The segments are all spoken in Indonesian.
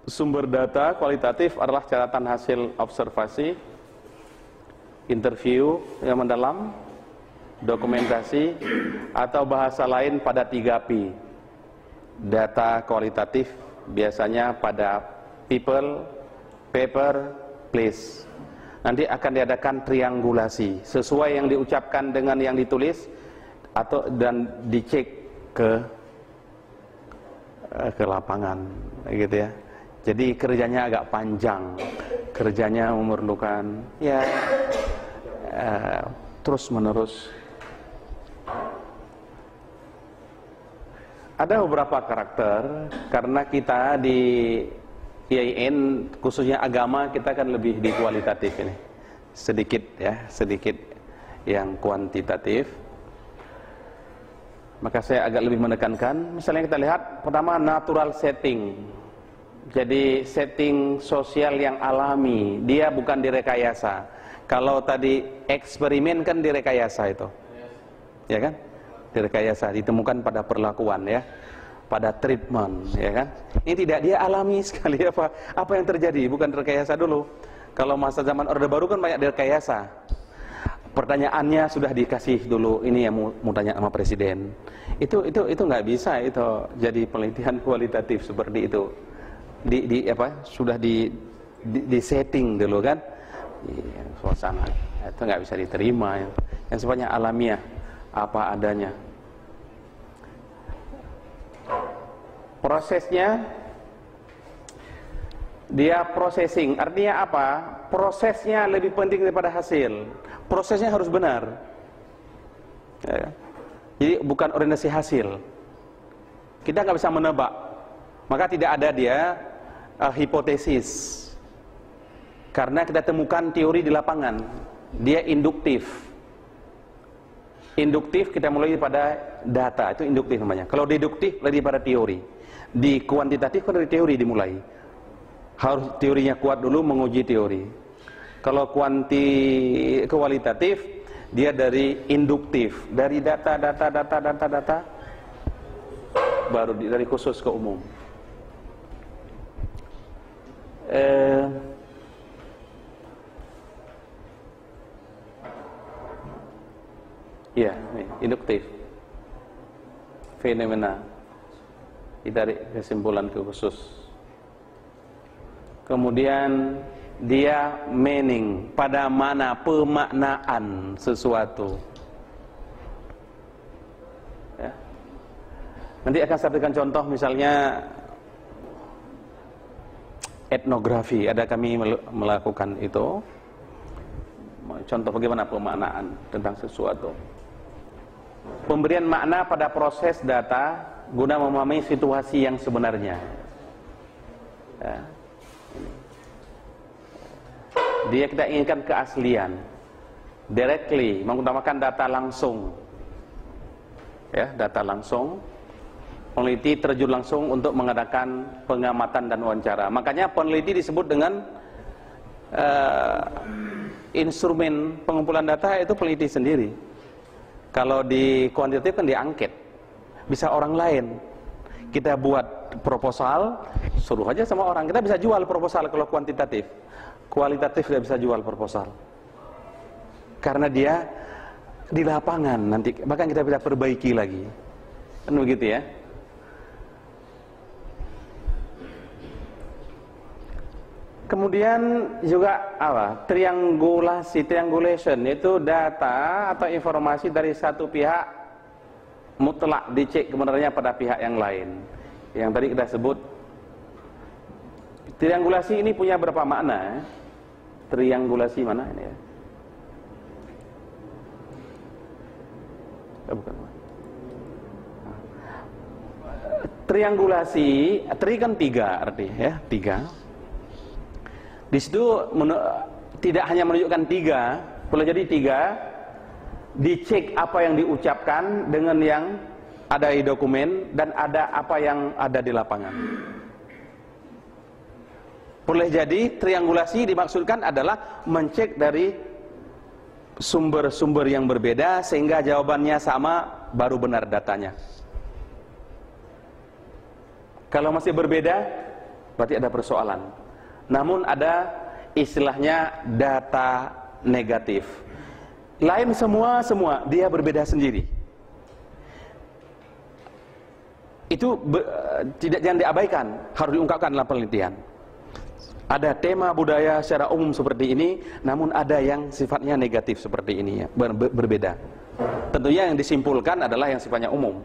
Sumber data kualitatif adalah catatan hasil observasi, interview yang mendalam, dokumentasi, atau bahasa lain pada 3P. Data kualitatif biasanya pada people, paper, place. Nanti akan diadakan triangulasi sesuai yang diucapkan dengan yang ditulis dan dicek ke lapangan, gitu ya. Jadi kerjanya agak panjang, kerjanya memerlukan terus menerus. Ada beberapa karakter, karena kita di IAIN khususnya agama, kita kan lebih di kualitatif ini, sedikit yang kuantitatif. Maka saya agak lebih menekankan. Misalnya kita lihat pertama, natural setting. Jadi setting sosial yang alami, dia bukan direkayasa. Kalau tadi eksperimen kan direkayasa itu, ya kan? Direkayasa, ditemukan pada perlakuan, ya, pada treatment, ya kan? Ini tidak, dia alami sekali. Apa yang terjadi, bukan direkayasa dulu. Kalau masa zaman Orde Baru kan banyak direkayasa. Pertanyaannya sudah dikasih dulu, ini yang mau tanya sama presiden. Itu nggak bisa itu jadi penelitian kualitatif seperti itu. Sudah di setting dulu kan, suasana itu nggak bisa diterima. Yang sifatnya alamiah, apa adanya. Prosesnya dia processing, artinya apa? Prosesnya lebih penting daripada hasil. Prosesnya harus benar, ya. Jadi bukan orientasi hasil. Kita nggak bisa menebak, maka tidak ada dia hipotesis, karena kita temukan teori di lapangan. Dia induktif. Induktif kita mulai pada data, itu induktif namanya. Kalau deduktif lebih pada teori. Di kuantitatif kan dari teori dimulai. Harus teorinya kuat dulu, menguji teori. Kalau kualitatif dia dari induktif, dari data, baru dari khusus ke umum. Ya, induktif, fenomena, ditarik kesimpulan ke khusus. Kemudian dia meaning, pada mana pemaknaan sesuatu, ya. Nanti akan saya berikan contoh, misalnya etnografi, ada kami melakukan itu. Contoh bagaimana pemaknaan tentang sesuatu. Pemberian makna pada proses data guna memahami situasi yang sebenarnya, ya. Dia kita inginkan keaslian, directly, mengutamakan data langsung, ya, data langsung. Peneliti terjun langsung untuk mengadakan pengamatan dan wawancara. Makanya peneliti disebut dengan instrumen pengumpulan data itu peneliti sendiri. Kalau di kuantitatif kan diangket, bisa orang lain. Kita buat proposal, suruh aja sama orang. Kita bisa jual proposal kalau kuantitatif. Kualitatif tidak bisa jual proposal, karena dia di lapangan nanti, bahkan kita bisa perbaiki lagi, kan begitu ya. Kemudian juga apa? Triangulation itu data atau informasi dari satu pihak mutlak dicek kebenarannya pada pihak yang lain. Yang tadi kita sebut. Triangulasi ini punya berapa makna, ya? Triangulasi mana ini, ya? Bukan. Triangulasi, tri kan 3 artinya, ya, 3. Di situ tidak hanya menunjukkan 3, boleh jadi 3, dicek apa yang diucapkan dengan yang ada di dokumen dan ada apa yang ada di lapangan. Boleh jadi triangulasi dimaksudkan adalah mencek dari sumber-sumber yang berbeda sehingga jawabannya sama, baru benar datanya. Kalau masih berbeda, berarti ada persoalan. Namun ada istilahnya data negatif. Lain semua dia berbeda sendiri. Itu jangan diabaikan, harus diungkapkan dalam penelitian. Ada tema budaya secara umum seperti ini, namun ada yang sifatnya negatif seperti ini ya, berbeda. Tentunya yang disimpulkan adalah yang sifatnya umum,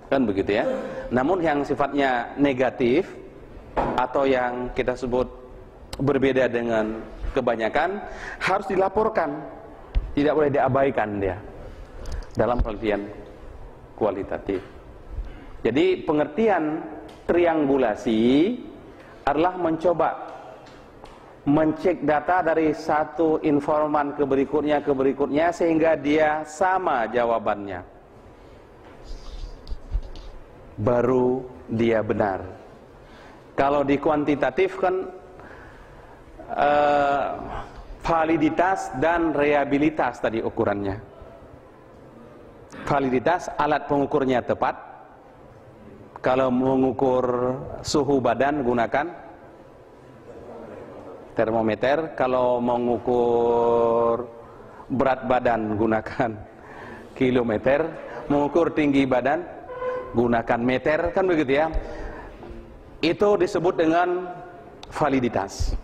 kan begitu ya. Namun yang sifatnya negatif atau yang kita sebut berbeda dengan kebanyakan harus dilaporkan, tidak boleh diabaikan dia dalam penelitian kualitatif. Jadi pengertian triangulasi adalah mencoba mencek data dari satu informan ke berikutnya sehingga dia sama jawabannya, baru dia benar. Kalau di kuantitatif kan validitas dan reliabilitas tadi ukurannya. Validitas, alat pengukurnya tepat. Kalau mengukur suhu badan gunakan termometer, kalau mengukur berat badan gunakan kilometer, mengukur tinggi badan gunakan meter, kan begitu ya. Itu disebut dengan validitas,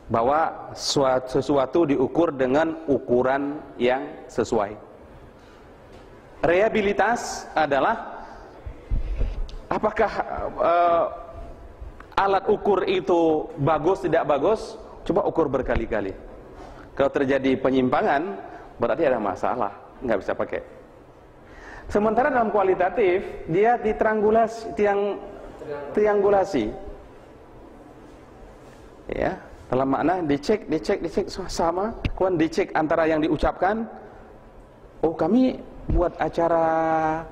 bahwa sesuatu diukur dengan ukuran yang sesuai. Reliabilitas adalah apakah alat ukur itu bagus tidak bagus, coba ukur berkali-kali. Kalau terjadi penyimpangan, berarti ada masalah, nggak bisa pakai. Sementara dalam kualitatif, dia triangulasi. Ya, dalam makna dicek sama, kemudian dicek antara yang diucapkan. Oh, kami buat acara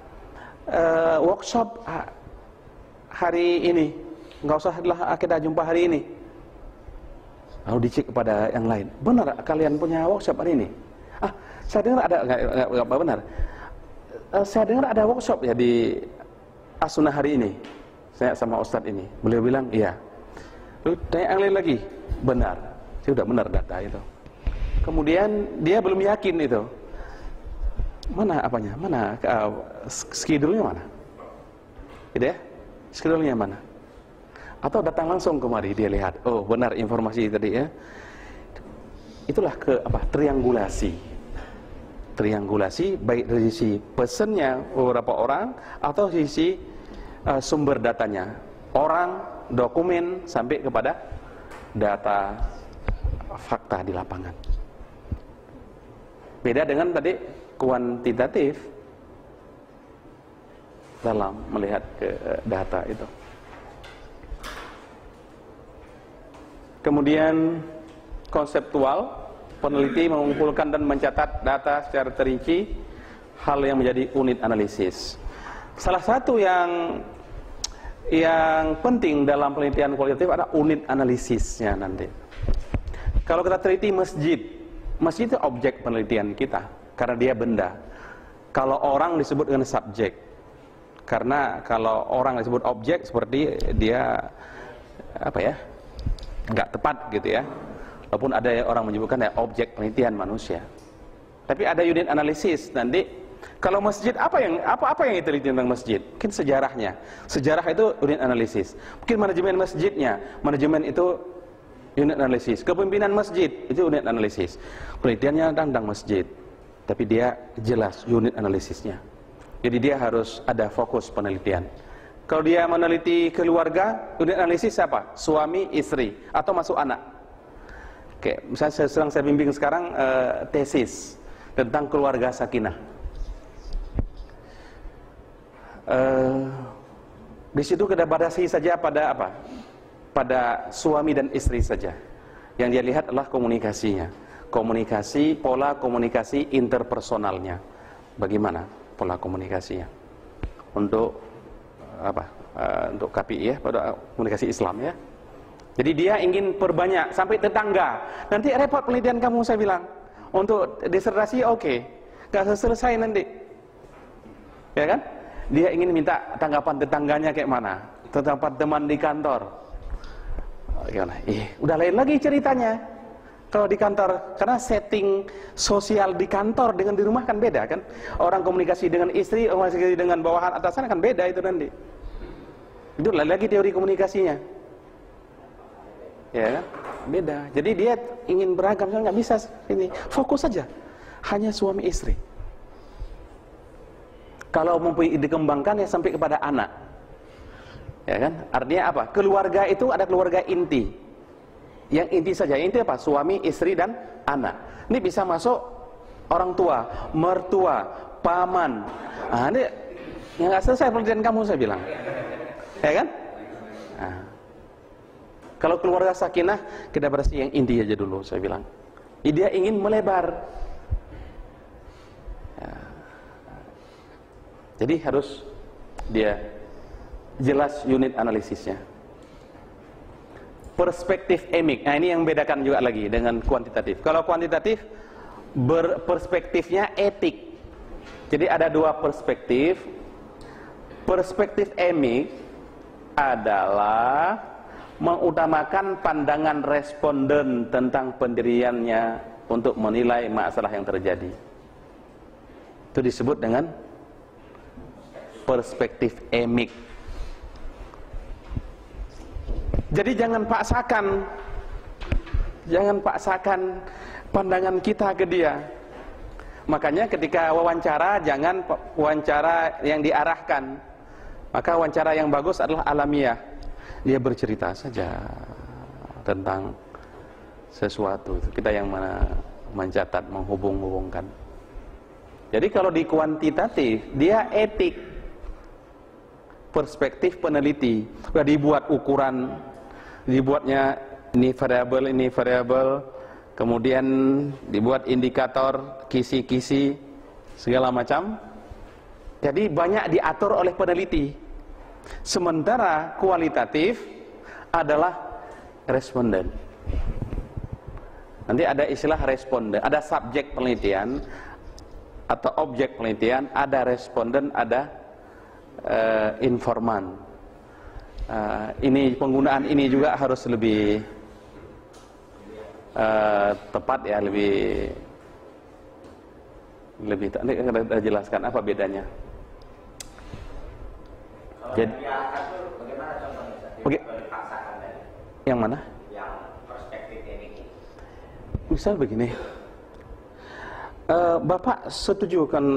workshop hari ini, nggak usahlah kita jumpa hari ini. Lalu dicek kepada yang lain, benar kalian punya workshop hari ini? Saya dengar ada, nggak benar. Saya dengar ada workshop ya di As-Sunnah hari ini. Saya sama Ustadz ini, beliau bilang iya. Lalu tanya yang lain lagi, benar, sudah benar data itu. Kemudian dia belum yakin itu. Mana apanya? Mana schedule-nya mana? Gitu ya? Schedule-nya mana? Atau datang langsung kemari dia lihat, oh benar informasi tadi ya. Itulah triangulasi. Triangulasi baik dari sisi pesannya beberapa orang atau sisi sumber datanya. Orang, dokumen sampai kepada data fakta di lapangan. Beda dengan tadi kuantitatif dalam melihat ke data itu. Kemudian konseptual, peneliti mengumpulkan dan mencatat data secara terinci, hal yang menjadi unit analisis. Salah satu yang penting dalam penelitian kualitatif adalah unit analisisnya nanti. Kalau kita teliti masjid itu objek penelitian kita karena dia benda. Kalau orang disebut dengan subjek, karena kalau orang disebut objek seperti dia nggak tepat gitu ya. Walaupun ada orang menyebutkan ya objek penelitian manusia. Tapi ada unit analisis nanti. Kalau masjid apa yang diteliti tentang masjid? Mungkin sejarahnya. Sejarah itu unit analisis. Mungkin manajemen masjidnya, manajemen itu unit analisis. Kepemimpinan masjid itu unit analisis. Penelitiannya tentang masjid, tapi dia jelas unit analisisnya. Jadi dia harus ada fokus penelitian. Kalau dia meneliti keluarga, unit analisis siapa? Suami, istri, atau masuk anak. Oke, misalnya saya bimbing sekarang tesis tentang keluarga sakinah. Di situ kita batasi saja pada apa? Pada suami dan istri saja. Yang dia lihat adalah komunikasinya. Komunikasi, pola komunikasi interpersonalnya. Bagaimana pola komunikasinya? Untuk apa? Untuk KPI ya, pada komunikasi Islam ya. Jadi dia ingin perbanyak sampai tetangga. Nanti repot penelitian kamu, saya bilang. Untuk disertasi oke. Gak selesai nanti. Ya kan? Dia ingin minta tanggapan tetangganya kayak mana. tempat teman di kantor. Gimana? Udah lain lagi ceritanya. Kalau di kantor, karena setting sosial di kantor dengan di rumah kan beda kan. Orang komunikasi dengan istri, komunikasi dengan bawahan atasan kan beda itu nanti. Itu lain lagi teori komunikasinya. Ya kan? Beda. Jadi dia ingin beragam, nggak bisa ini. Fokus saja. Hanya suami istri. Kalau mau dikembangkan ya sampai kepada anak. Ya kan? Artinya apa? Keluarga itu ada keluarga inti. Yang inti saja, inti apa? Suami, istri, dan anak. Ini bisa masuk orang tua, mertua, paman. Nah, ini yang nggak selesai penelitian kamu, saya bilang. Ya kan? Nah. Kalau keluarga sakinah, kita berarti yang inti aja dulu, saya bilang. Dia ingin melebar. Ya. Jadi harus dia jelas unit analisisnya. Perspektif emik. Nah, ini yang bedakan juga lagi dengan kuantitatif. Kalau kuantitatif berperspektifnya etik. Jadi ada dua perspektif. Perspektif emik adalah mengutamakan pandangan responden tentang pendiriannya untuk menilai masalah yang terjadi. Itu disebut dengan perspektif emik. Jadi jangan paksakan pandangan kita ke dia. Makanya ketika wawancara, jangan wawancara yang diarahkan. Maka wawancara yang bagus adalah alamiah. Dia bercerita saja tentang sesuatu. Kita yang mana mencatat, menghubung-hubungkan. Jadi kalau di kuantitatif, dia etik. Perspektif peneliti. Sudah dibuat ukuran, dibuatnya ini variabel, kemudian dibuat indikator, kisi-kisi, segala macam. Jadi banyak diatur oleh peneliti. Sementara kualitatif adalah responden. Nanti ada istilah responden, ada subjek penelitian atau objek penelitian, ada responden, ada informan. Ini penggunaan ini juga harus lebih tepat ya, lebih kita jelaskan apa bedanya. Jadi bagaimana contohnya? Yang mana? Yang perspektif ini. Misal begini. Bapak setuju kan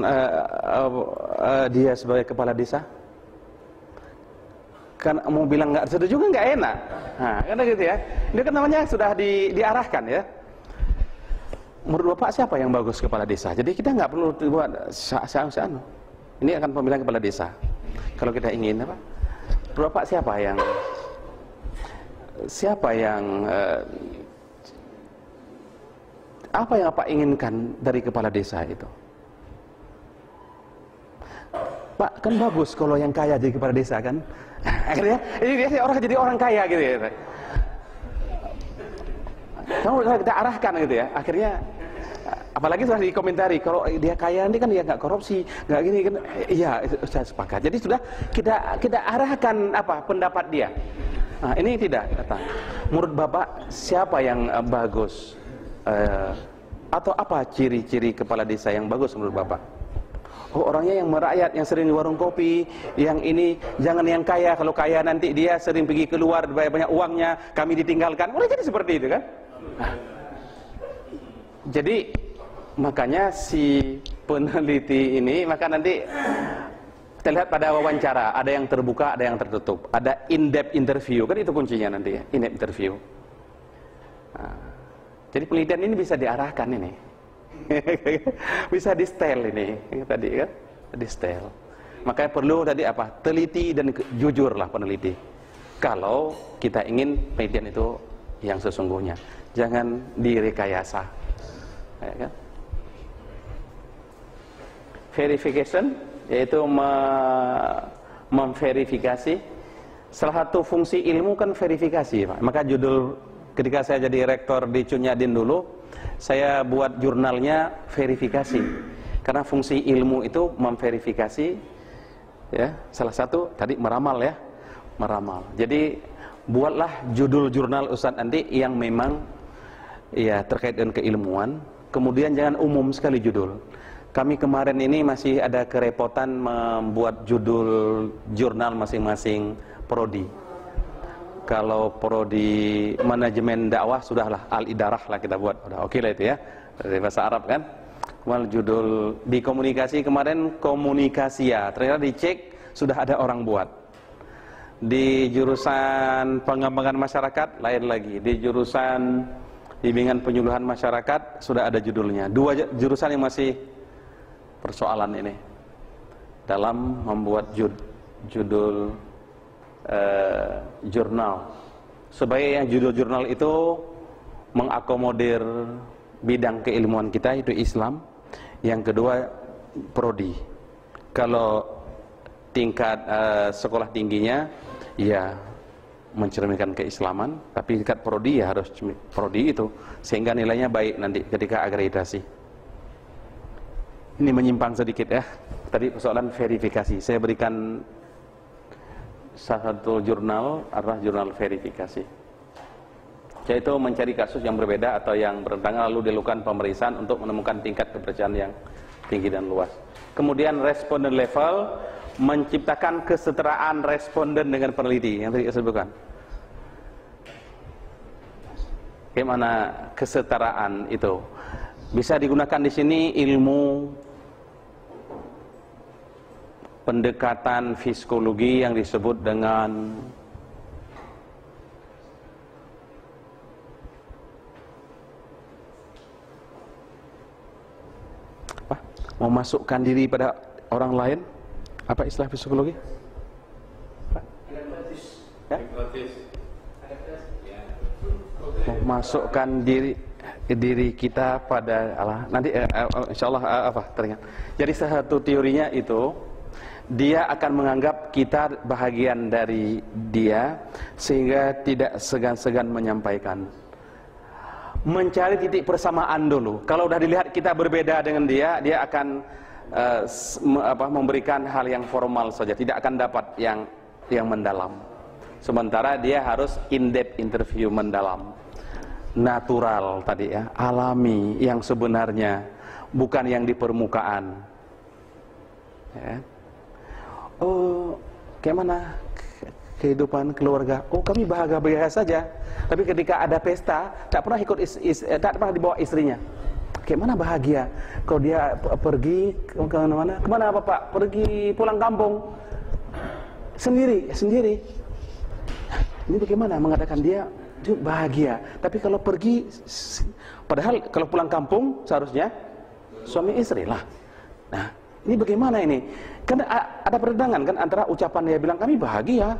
dia sebagai kepala desa? Kan mau bilang nggak setuju kan nggak enak. Nah, kan gitu ya. Ini kan namanya sudah diarahkan ya. Menurut Bapak siapa yang bagus kepala desa? Jadi kita nggak perlu buat seanu. Ini akan pemilihan kepala desa. Kalau kita ingin apa? Menurut Bapak siapa yang apa yang Bapak inginkan dari kepala desa itu? Pak, kan bagus kalau yang kaya jadi kepala desa kan? Akhirnya ini biasanya orang jadi orang kaya gitu ya. Kalau kita arahkan gitu ya, akhirnya apalagi sudah dikomentari kalau dia kaya ini kan dia nggak korupsi, nggak gini kan? Iya, saya sepakat. Jadi sudah kita arahkan apa pendapat dia. Nah, ini tidak kata. Menurut Bapak siapa yang bagus? Atau apa ciri-ciri kepala desa yang bagus menurut Bapak? Oh, orangnya yang merakyat, yang sering di warung kopi, yang ini, jangan yang kaya. Kalau kaya nanti dia sering pergi keluar, banyak uangnya, kami ditinggalkan. Mulai jadi seperti itu kan? Nah, jadi makanya si peneliti ini, maka nanti kita lihat pada wawancara, ada yang terbuka, ada yang tertutup, ada in-depth interview, kan itu kuncinya nanti ya, in-depth interview. Nah, jadi penelitian ini bisa diarahkan ini. Bisa di style ini tadi kan, di style. Makanya perlu tadi apa? Teliti dan jujurlah peneliti. Kalau kita ingin penelitian itu yang sesungguhnya, jangan direkayasa. Ya, kan? Verification yaitu memverifikasi. Salah satu fungsi ilmu kan verifikasi, Pak. Maka judul ketika saya jadi rektor di Cunyadin dulu, saya buat jurnalnya verifikasi. Karena fungsi ilmu itu memverifikasi ya, salah satu tadi meramal ya, meramal. Jadi buatlah judul jurnal Ustadz nanti yang memang ya terkait dengan keilmuan. Kemudian jangan umum sekali judul. Kami kemarin ini masih ada kerepotan membuat judul jurnal masing-masing prodi. Kalau prodi manajemen dakwah sudahlah al-idarah lah kita buat. Udah oke lah itu ya. Dari bahasa Arab kan. Kemudian judul di komunikasi kemarin komunikasia. Ternyata dicek sudah ada orang buat. Di jurusan pengembangan masyarakat lain lagi. Di jurusan bimbingan penyuluhan masyarakat sudah ada judulnya. Dua jurusan yang masih persoalan ini dalam membuat judul jurnal, supaya yang judul jurnal itu mengakomodir bidang keilmuan kita, itu Islam. Yang kedua prodi. Kalau tingkat sekolah tingginya ya mencerminkan keislaman, tapi tingkat prodi ya harus prodi itu sehingga nilainya baik nanti ketika akreditasi. Ini menyimpang sedikit ya. Tadi persoalan verifikasi. Saya berikan salah satu jurnal adalah jurnal verifikasi. Yaitu mencari kasus yang berbeda atau yang bertentangan lalu dilakukan pemeriksaan untuk menemukan tingkat kepercayaan yang tinggi dan luas. Kemudian responden level, menciptakan kesetaraan responden dengan peneliti yang tadi saya sebutkan. Bagaimana kesetaraan itu? Bisa digunakan di sini ilmu pendekatan psikologi yang disebut dengan apa? Memasukkan diri pada orang lain. Apa istilah psikologi? Ya? Memasukkan diri kita pada Allah. Nanti insyaallah apa teringat. Jadi salah satu teorinya itu dia akan menganggap kita bahagian dari dia sehingga tidak segan-segan menyampaikan. Mencari titik persamaan dulu. Kalau sudah dilihat kita berbeda dengan dia, dia akan memberikan hal yang formal saja, tidak akan dapat yang mendalam. Sementara dia harus in-depth interview mendalam. Natural tadi ya, alami yang sebenarnya, bukan yang di permukaan. Ya. Oh, bagaimana kehidupan keluarga? Oh, kami bahagia-bahagia saja. Tapi ketika ada pesta, tak pernah ikut tak pernah dibawa istrinya. Bagaimana bahagia? Kalau dia pergi ke mana? Kemana Bapak? Pergi pulang kampung sendiri. Ini bagaimana mengatakan dia bahagia? Tapi kalau pergi, padahal kalau pulang kampung seharusnya suami istri lah. Nah, ini bagaimana ini? Kan ada pertentangan kan antara ucapan dia bilang kami bahagia,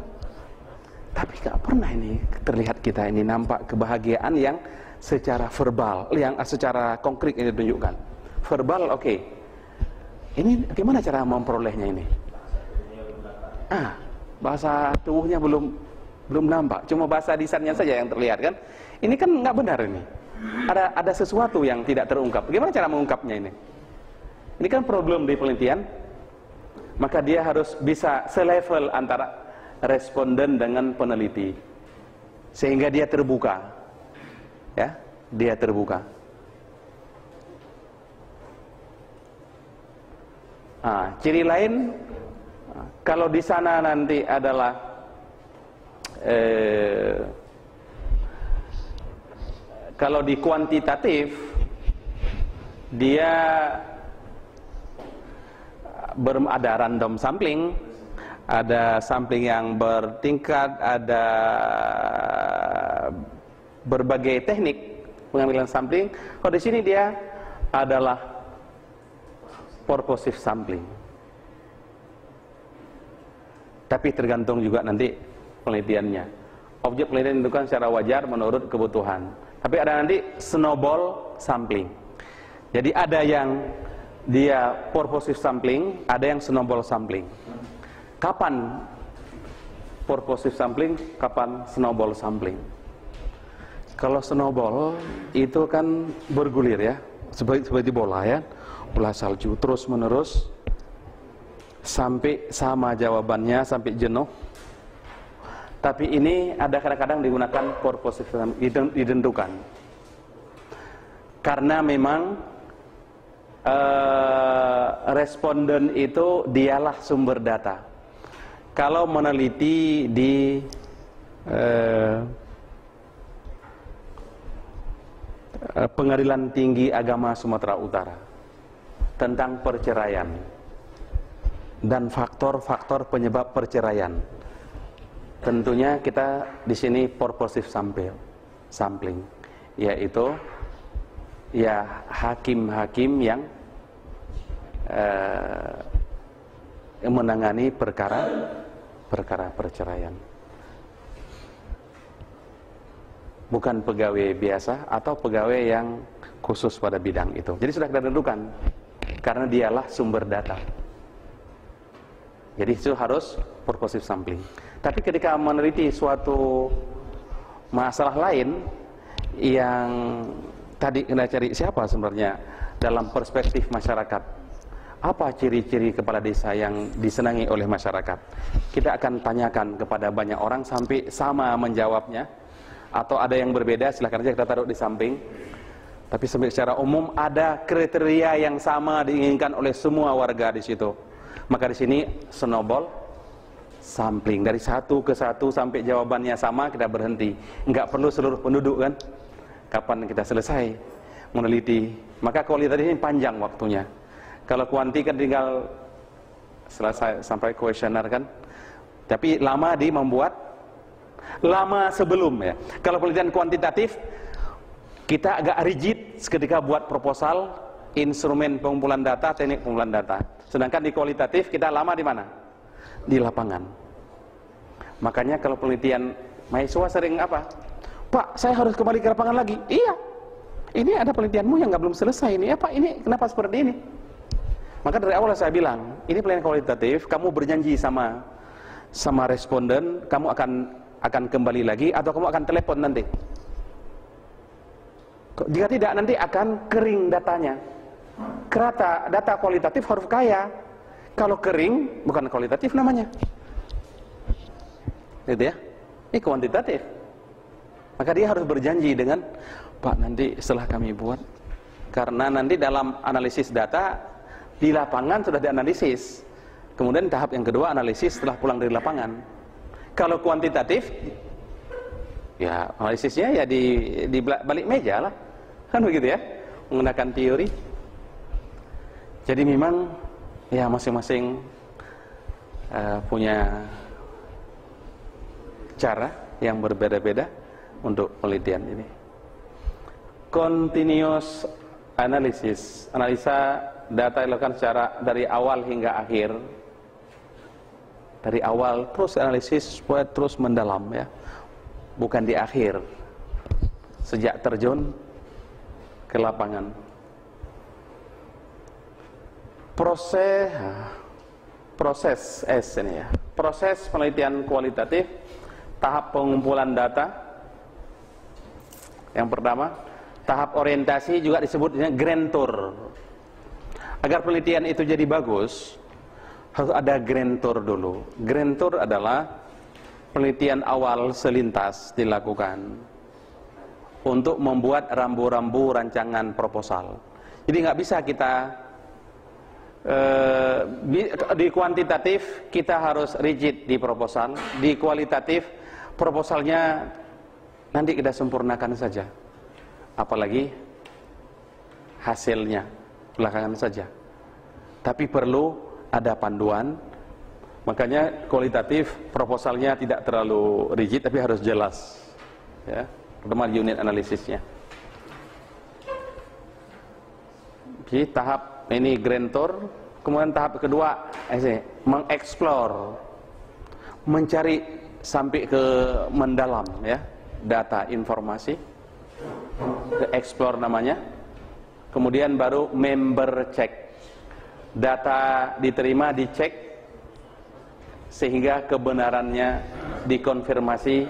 tapi gak pernah ini terlihat kita ini nampak kebahagiaan yang secara verbal, yang secara konkret ini ditunjukkan. Verbal oke. Ini bagaimana cara memperolehnya ini? Bahasa tubuhnya belum nampak, cuma bahasa lisannya saja yang terlihat kan? Ini kan nggak benar ini. Ada sesuatu yang tidak terungkap. Bagaimana cara mengungkapnya ini? Ini kan problem di penelitian. Maka dia harus bisa selevel antara responden dengan peneliti sehingga dia terbuka. Ya, dia terbuka. Ciri lain kalau di sana nanti adalah kalau di kuantitatif dia ada random sampling, ada sampling yang bertingkat, ada berbagai teknik pengambilan sampling. Kalau di sini dia adalah purposive sampling. Tapi tergantung juga nanti penelitiannya. Objek penelitian ditentukan secara wajar menurut kebutuhan. Tapi ada nanti snowball sampling. Jadi ada yang dia purposive sampling, ada yang snowball sampling. Kapan purposive sampling, kapan snowball sampling? Kalau snowball itu kan bergulir ya, seperti bola ya, bola salju terus menerus sampai sama jawabannya, sampai jenuh. Tapi ini ada kadang-kadang digunakan purposive ditentukan. Karena memang responden itu dialah sumber data. Kalau meneliti di Pengadilan Tinggi Agama Sumatera Utara tentang perceraian dan faktor-faktor penyebab perceraian, tentunya kita di sini purposive sampling, yaitu ya hakim-hakim yang menangani perkara perceraian, bukan pegawai biasa atau pegawai yang khusus pada bidang itu. Jadi sudah kita tentukan karena dialah sumber data. Jadi itu harus purposive sampling. Tapi ketika meneliti suatu masalah lain yang tadi kita cari siapa sebenarnya dalam perspektif masyarakat, apa ciri-ciri kepala desa yang disenangi oleh masyarakat, kita akan tanyakan kepada banyak orang sampai sama menjawabnya, atau ada yang berbeda silahkan saja kita taruh di samping. Tapi secara umum ada kriteria yang sama diinginkan oleh semua warga di situ. Maka di sini snowball sampling, dari satu ke satu sampai jawabannya sama kita berhenti. Enggak perlu seluruh penduduk kan? Kapan kita selesai meneliti? Maka kualitatif ini panjang waktunya. Kalau kuanti kan tinggal selesai sampai kuesioner kan. Tapi lama di membuat, lama sebelum ya. Kalau penelitian kuantitatif kita agak rigid ketika buat proposal, instrumen pengumpulan data, teknik pengumpulan data. Sedangkan di kualitatif kita lama di mana? Di lapangan. Makanya kalau penelitian mahasiswa sering apa? Pak, saya harus kembali ke lapangan lagi. Iya. Ini ada penelitianmu yang belum selesai ini. Apa ini? Kenapa seperti ini? Maka dari awal saya bilang, ini penelitian kualitatif, kamu berjanji sama responden, kamu akan kembali lagi atau kamu akan telepon nanti. Jika tidak, nanti akan kering datanya. Data kualitatif harus kaya. Kalau kering, bukan kualitatif namanya. Gitu ya. Ini kuantitatif. Maka dia harus berjanji dengan, Pak, nanti setelah kami buat. Karena nanti dalam analisis data, di lapangan sudah dianalisis. Kemudian tahap yang kedua, analisis setelah pulang dari lapangan. Kalau kuantitatif, ya analisisnya ya di balik meja lah. Kan begitu ya, menggunakan teori. Jadi memang ya masing-masing punya cara yang berbeda-beda untuk penelitian ini. Continuous analysis, analisa data dilakukan secara dari awal hingga akhir. Dari awal terus analisis supaya terus mendalam ya, bukan di akhir. Sejak terjun ke lapangan. Proses S ini ya. Proses penelitian kualitatif, tahap pengumpulan data. Yang pertama, tahap orientasi juga disebutnya grand tour. Agar penelitian itu jadi bagus, harus ada grand tour dulu. Grand tour adalah penelitian awal selintas dilakukan untuk membuat rambu-rambu rancangan proposal. Jadi nggak bisa kita di kuantitatif kita harus rigid di proposal, di kualitatif proposalnya nanti kita sempurnakan saja, apalagi hasilnya belakangan saja. Tapi perlu ada panduan, makanya kualitatif proposalnya tidak terlalu rigid tapi harus jelas, ya, terutama di unit analisisnya. Jadi tahap ini grand tour, kemudian tahap kedua mengeksplor, mencari sampai ke mendalam ya, data informasi, ke explore namanya. Kemudian baru member check, data diterima dicek sehingga kebenarannya dikonfirmasi,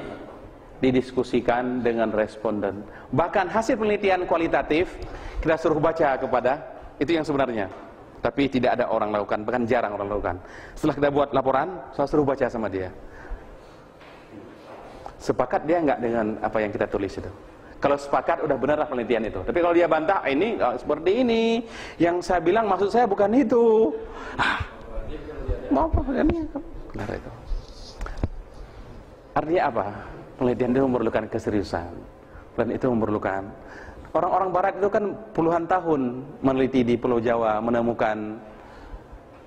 didiskusikan dengan responden. Bahkan hasil penelitian kualitatif kita suruh baca kepada, itu yang sebenarnya, tapi tidak ada orang lakukan, bahkan jarang orang lakukan. Setelah kita buat laporan, saya suruh baca sama dia. sepakat dia nggak dengan apa yang kita tulis itu? Kalau sepakat udah benar penelitian itu. Tapi kalau dia bantah, ini seperti ini, yang saya bilang maksud saya bukan itu. Mau apa ini? Benar itu. Artinya apa? Penelitian itu memerlukan keseriusan, dan itu memerlukan. Orang-orang Barat itu kan puluhan tahun meneliti di Pulau Jawa, menemukan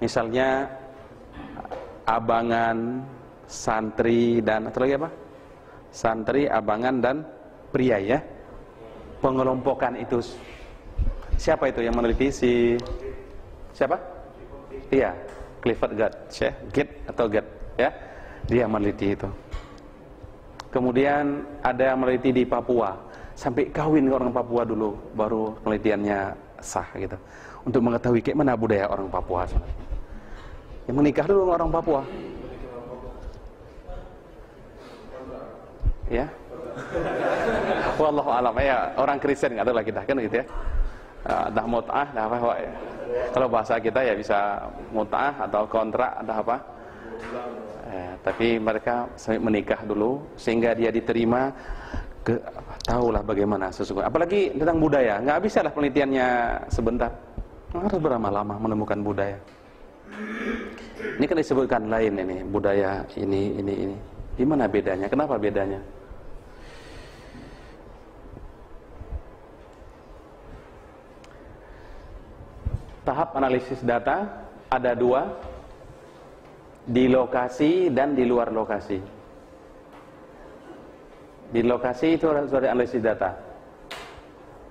misalnya abangan, santri dan atau lagi apa? Santri, abangan dan pria ya. Pengelompokan itu siapa itu yang meneliti? Siapa? Iya, Clifford Geertz atau Geertz ya. Dia meneliti itu. Kemudian ada yang meneliti di Papua, sampai kawin orang Papua dulu baru penelitiannya sah gitu. Untuk mengetahui kayak mana budaya orang Papua. Yang menikah dulu orang Papua. Ya. Wallahu alam ya, orang Kristen enggak tahu lah kita kan gitu ya. Dah mut'ah, dah apa ya. Kalau bahasa kita ya bisa mut'ah atau kontrak atau apa. Tapi mereka sampai menikah dulu sehingga dia diterima, tahulah bagaimana sesungguhnya. Apalagi tentang budaya, nggak bisa lah penelitiannya sebentar. Harus berlama-lama menemukan budaya. Ini kan disebutkan lain ini, budaya ini. Gimana bedanya? Kenapa bedanya? Tahap analisis data ada dua, di lokasi dan di luar lokasi. Di lokasi itu harus ada analisis data,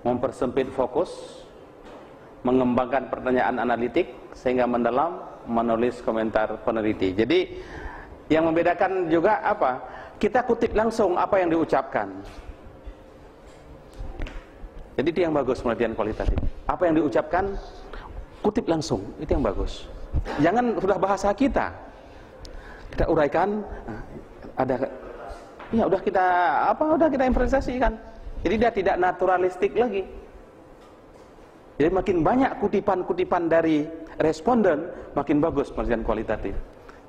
mempersempit fokus, mengembangkan pertanyaan analitik sehingga mendalam, menulis komentar peneliti. Jadi yang membedakan juga apa? Kita kutip langsung apa yang diucapkan. Jadi itu yang bagus penelitian kualitatif. Apa yang diucapkan kutip langsung, itu yang bagus. Jangan sudah bahasa kita uraikan, udah kita improvisasikan. Jadi dia tidak naturalistik lagi. Jadi makin banyak kutipan-kutipan dari responden, makin bagus penelitian kualitatif.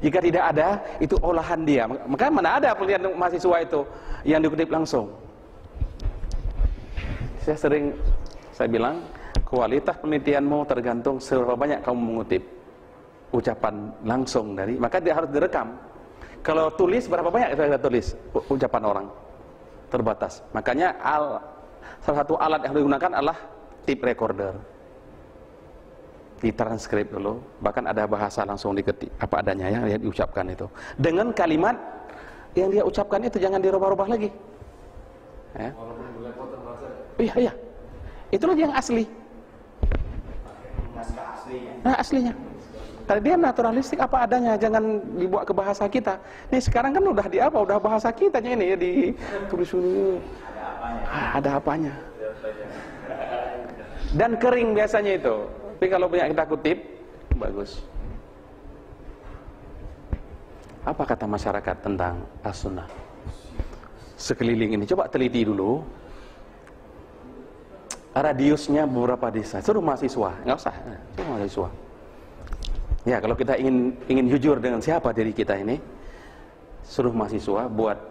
Jika tidak ada, itu olahan dia. Maka mana ada penelitian mahasiswa itu yang dikutip langsung. Saya bilang, kualitas penelitianmu tergantung seberapa banyak kamu mengutip ucapan langsung dari, maka dia harus direkam. Kalau tulis, berapa banyak kita tulis ucapan orang? Terbatas. Makanya salah satu alat yang digunakan adalah tape recorder. Ditranskrip dulu, bahkan ada bahasa langsung diketik apa adanya yang dia diucapkan itu. Dengan kalimat yang dia ucapkan itu jangan dirubah-rubah lagi. Ya. Iya. Itulah yang asli. Nah, aslinya. Tadi dia naturalistik apa adanya, jangan dibuat ke bahasa kita. Nih sekarang kan udah udah bahasa kita ini ya ditulis ini. Ada apanya. Dan kering biasanya itu. Tapi kalau punya kita kutip, bagus. Apa kata masyarakat tentang as-sunnah? Sekeliling ini, coba teliti dulu. Radiusnya beberapa desa, suruh mahasiswa, nggak usah, suruh mahasiswa. Ya kalau kita ingin jujur dengan siapa diri kita ini, suruh mahasiswa buat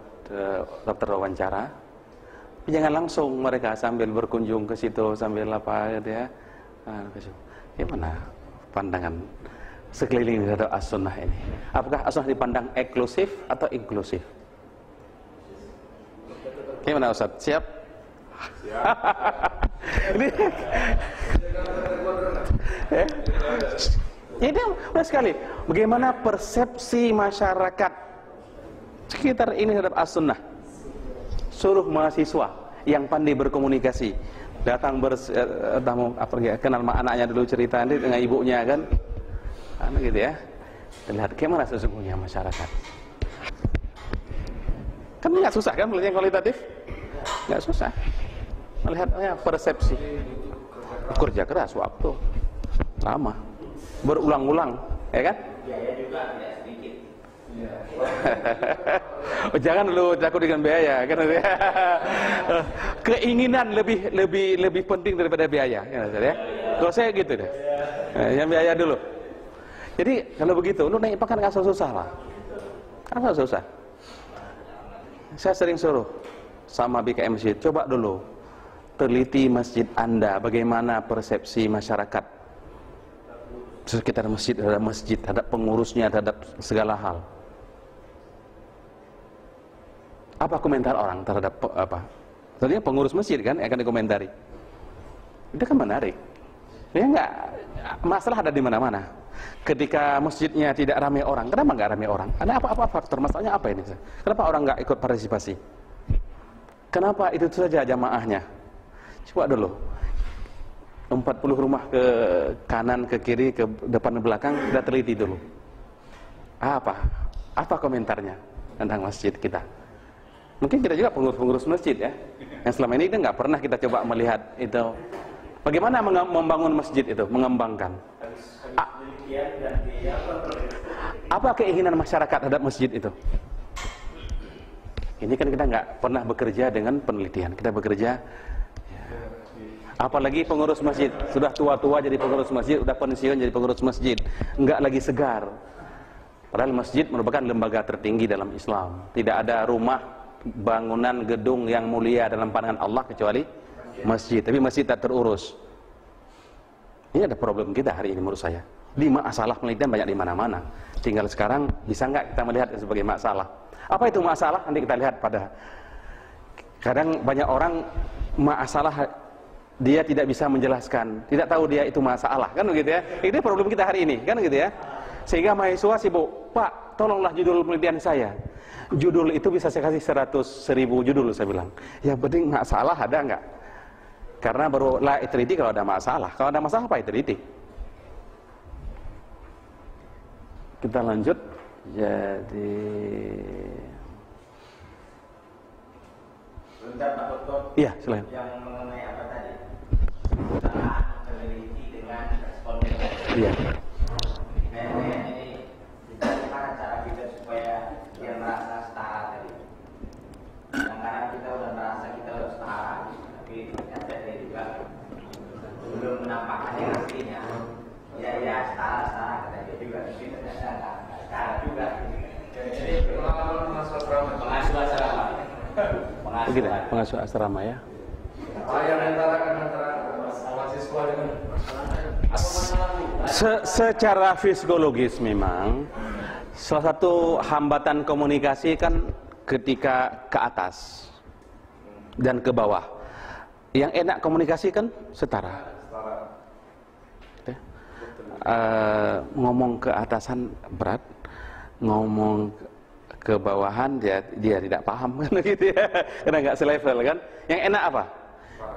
daftar wawancara. Jangan langsung mereka sambil berkunjung ke situ sambil apa gitu ya. Gimana pandangan sekeliling terhadap as-sunnah ini? Apakah as-sunnah dipandang eksklusif atau inklusif? Gimana Ustaz? Siap? Ini ini mudah sekali. Bagaimana persepsi masyarakat sekitar ini terhadap as-sunnah? Suruh mahasiswa yang pandai berkomunikasi datang kenal sama anaknya dulu, cerita nanti dengan ibunya kan, gitu ya. Lihat bagaimana sesungguhnya masyarakat. Kan nggak susah kan penelitian kualitatif? Nggak susah. Melihatnya persepsi. Kerja keras waktu lama, berulang-ulang, ya kan? Biaya juga tidak sedikit. Jangan lu takut dengan biaya, kan? Keinginan lebih penting daripada biaya, ya. Kalau saya gitu deh, yang biaya dulu. Jadi kalau begitu, lu naik pangkat nggak susah lah, kan nggak susah. saya sering suruh sama BKM Masjid, coba dulu teliti masjid Anda, bagaimana persepsi masyarakat sekitar masjid, terhadap masjid, terhadap pengurusnya, terhadap segala hal. Apa komentar orang terhadap apa? Tadinya pengurus masjid kan akan dikomentari. Itu kan menarik. Ya enggak, masalah ada di mana-mana. Ketika masjidnya tidak ramai orang, kenapa enggak ramai orang? Ada apa faktor? Masalahnya apa ini? Kenapa orang enggak ikut partisipasi? Kenapa itu saja jamaahnya? Coba dulu 40 rumah ke kanan, ke kiri, ke depan, ke belakang, kita teliti dulu. Apa komentarnya tentang masjid kita? Mungkin kita juga pengurus masjid ya, yang selama ini kita nggak pernah kita coba melihat itu bagaimana membangun masjid itu, mengembangkan. Apa keinginan masyarakat terhadap masjid itu? Ini kan kita nggak pernah bekerja dengan penelitian, kita bekerja. Apalagi pengurus masjid, sudah tua-tua jadi pengurus masjid, sudah pensiun jadi pengurus masjid, nggak lagi segar. Padahal masjid merupakan lembaga tertinggi dalam Islam. Tidak ada rumah, bangunan, gedung yang mulia dalam pandangan Allah kecuali masjid. Tapi masjid tak terurus. Ini ada problem kita hari ini menurut saya. Di masalah penelitian banyak di mana-mana. Tinggal sekarang bisa nggak kita melihat sebagai masalah? Apa itu masalah? Nanti kita lihat pada. Kadang banyak orang masalah dia tidak bisa menjelaskan, tidak tahu dia itu masalah, kan begitu ya? Ini problem kita hari ini, kan begitu ya? Sehingga mahasiswa sibuk, Pak, tolonglah judul penelitian saya. Judul itu bisa saya kasih 100.000 judul, saya bilang. Yang penting masalah ada nggak? Karena baru lah teliti kalau ada masalah. Kalau ada masalah apa teliti? Kita lanjut. Jadi bentar Pak Dokter. Iya, silakan. Yang mengenai apa tadi? Usaha meneliti dengan responden. Iya. Ini kita gimana cara kita supaya dia merasa setara tadi? Kadang-kadang kita udah merasa kita udah setara, tapi ternyata dia juga belum menampakkan yang aslinya. Ya setara kata dia juga, tapi ternyata nggak setara juga. Jadi pengalaman pengasuh asrama. Begitu, pengasuh asrama ya. Apa yang antara mahasiswa dengan Secara psikologis memang salah satu hambatan komunikasi kan ketika ke atas dan ke bawah. Yang enak komunikasi kan setara. Ngomong ke atasan berat, ngomong ke bawahan dia tidak paham kan gitu ya, karena nggak selevel kan. Yang enak apa?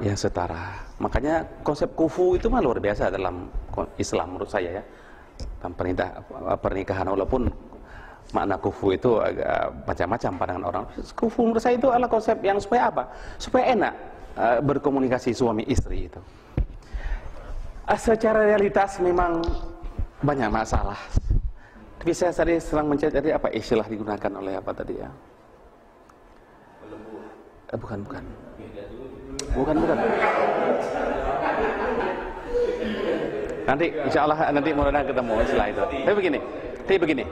Yang setara. Makanya konsep kufu itu mah luar biasa dalam Islam menurut saya ya. Dalam pernikahan, walaupun makna kufu itu agak macam-macam pandangan orang. Kufu menurut saya itu adalah konsep yang supaya apa? Supaya enak berkomunikasi suami istri itu. Secara realitas memang banyak masalah. Tapi saya tadi sedang mencari apa istilah digunakan oleh apa tadi ya? Bukan. Nanti insya Allah nanti mudah-mudahan ketemu istilah itu. Tapi begini.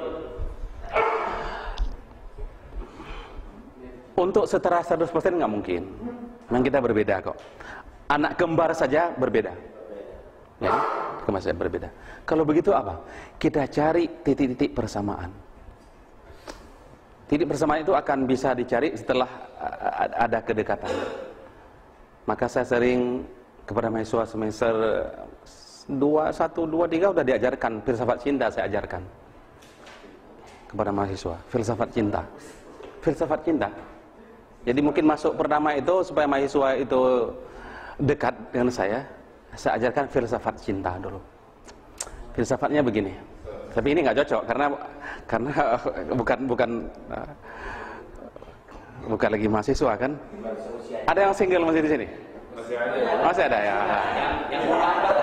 Untuk setara 100% nggak mungkin. Memang kita berbeda kok. Anak kembar saja berbeda. Ya, kembar saja berbeda. Kalau begitu apa? Kita cari titik-titik persamaan. Titik persamaan itu akan bisa dicari setelah ada kedekatan. Maka saya sering kepada mahasiswa semester 1, 2, 3 udah diajarkan filsafat cinta, saya ajarkan kepada mahasiswa filsafat cinta. Filsafat cinta. Jadi mungkin masuk pertama itu supaya mahasiswa itu dekat dengan saya ajarkan filsafat cinta dulu. Filsafatnya begini. Tapi ini nggak cocok karena bukan lagi mahasiswa kan? Ada yang single masih di sini? Masih ada ya. Yang mau nambah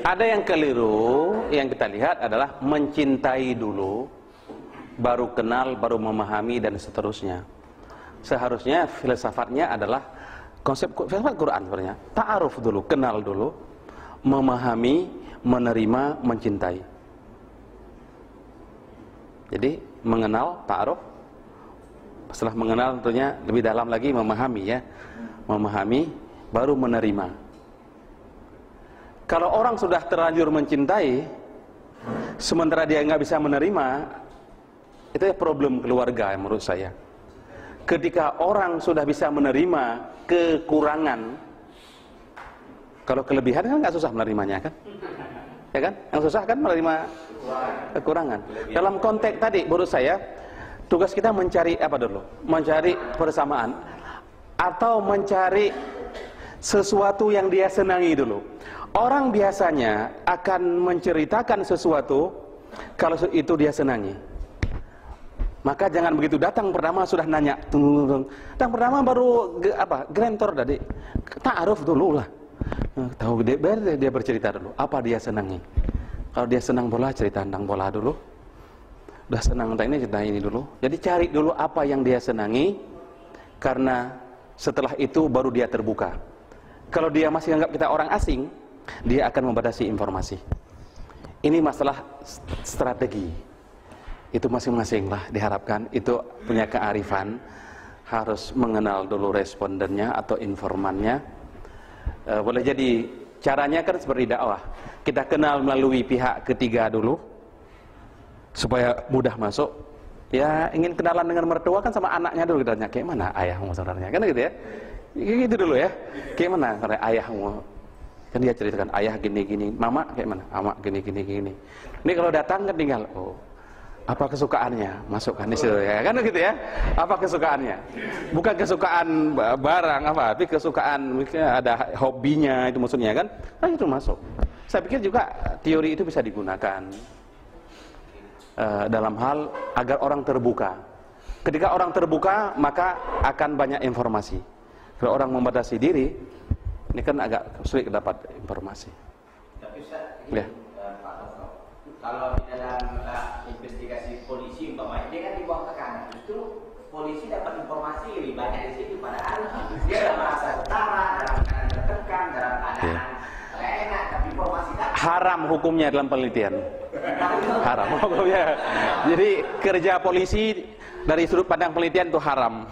Ada yang keliru, yang kita lihat adalah mencintai dulu, baru kenal, baru memahami dan seterusnya. Seharusnya filsafatnya adalah konsep filsafat Quran sebenarnya. Ta'aruf dulu, kenal dulu, memahami, menerima, mencintai. Jadi mengenal, ta'aruf. Setelah mengenal tentunya lebih dalam lagi memahami ya. Memahami baru menerima. Kalau orang sudah terlanjur mencintai sementara dia nggak bisa menerima, itu ya problem keluarga menurut saya. Ketika orang sudah bisa menerima kekurangan, kalau kelebihan kan nggak susah menerimanya kan? Ya kan? Yang susah kan menerima kekurangan. Dalam konteks tadi menurut saya tugas kita mencari apa dulu? Mencari persamaan atau mencari sesuatu yang dia senangi dulu. Orang biasanya akan menceritakan sesuatu kalau itu dia senangi. Maka jangan begitu datang pertama sudah nanya. Datang pertama baru glentor tadi. Ta'aruf dulu lah. Tahu dia bercerita dulu apa dia senangi. Kalau dia senang bola, cerita tentang bola dulu. Udah senang tentang ini, cerita ini dulu. Jadi cari dulu apa yang dia senangi, karena setelah itu baru dia terbuka. Kalau dia masih anggap kita orang asing, dia akan membatasi informasi. Ini masalah strategi. Itu masing-masing lah diharapkan. Itu punya kearifan. Harus mengenal dulu respondennya atau informannya. Boleh jadi caranya kan seperti dakwah. Kita kenal melalui pihak ketiga dulu supaya mudah masuk. Ya ingin kenalan dengan mertua kan sama anaknya dulu, kita tanya kayak mana ayahmu sebenarnya, kan gitu ya. Gitu dulu ya. Kayak mana ayahmu? Kan dia ceritakan ayah gini-gini, mama kayak mana? Mama gini-gini. Ini kalau datang kan tinggal apa kesukaannya, masukkan di situ ya, kan gitu ya. Apa kesukaannya? Bukan kesukaan barang apa, tapi kesukaan ada hobinya itu maksudnya kan? Nah itu masuk. Saya pikir juga teori itu bisa digunakan dalam hal agar orang terbuka. Ketika orang terbuka, maka akan banyak informasi. Kalau orang membatasi diri, ini kan agak sulit dapat informasi. Tapi Ustaz, ya. Kalau di dalam investigasi polisi umpamanya dia kan di bawah tekanan, justru polisi dapat informasi lebih banyak di situ, padahal dia sudah merasa setara, dalam keadaan tertekan, dalam keadaan enak, tapi informasi kan haram hukumnya dalam penelitian. Haram hukumnya. Jadi kerja polisi dari sudut pandang penelitian itu haram.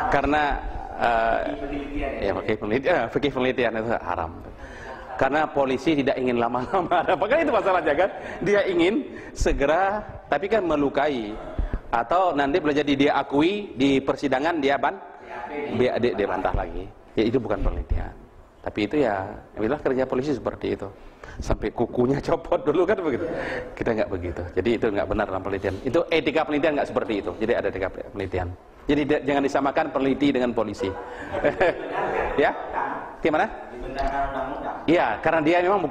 Karena fikih penelitian itu haram. Karena polisi tidak ingin lama-lama. Apakah itu masalahnya kan? Dia ingin segera, tapi kan melukai. Atau nanti boleh jadi dia akui di persidangan dia bantah lagi. Ya itu bukan penelitian. Tapi itu ya, inilah kerja polisi seperti itu. Sampai kukunya copot dulu kan begitu. Kita nggak begitu. Jadi itu nggak benar dalam penelitian. Itu etika penelitian nggak seperti itu. Jadi ada etika penelitian. Jadi jangan disamakan peneliti dengan polisi. Ya, gimana? Iya, karena dia memang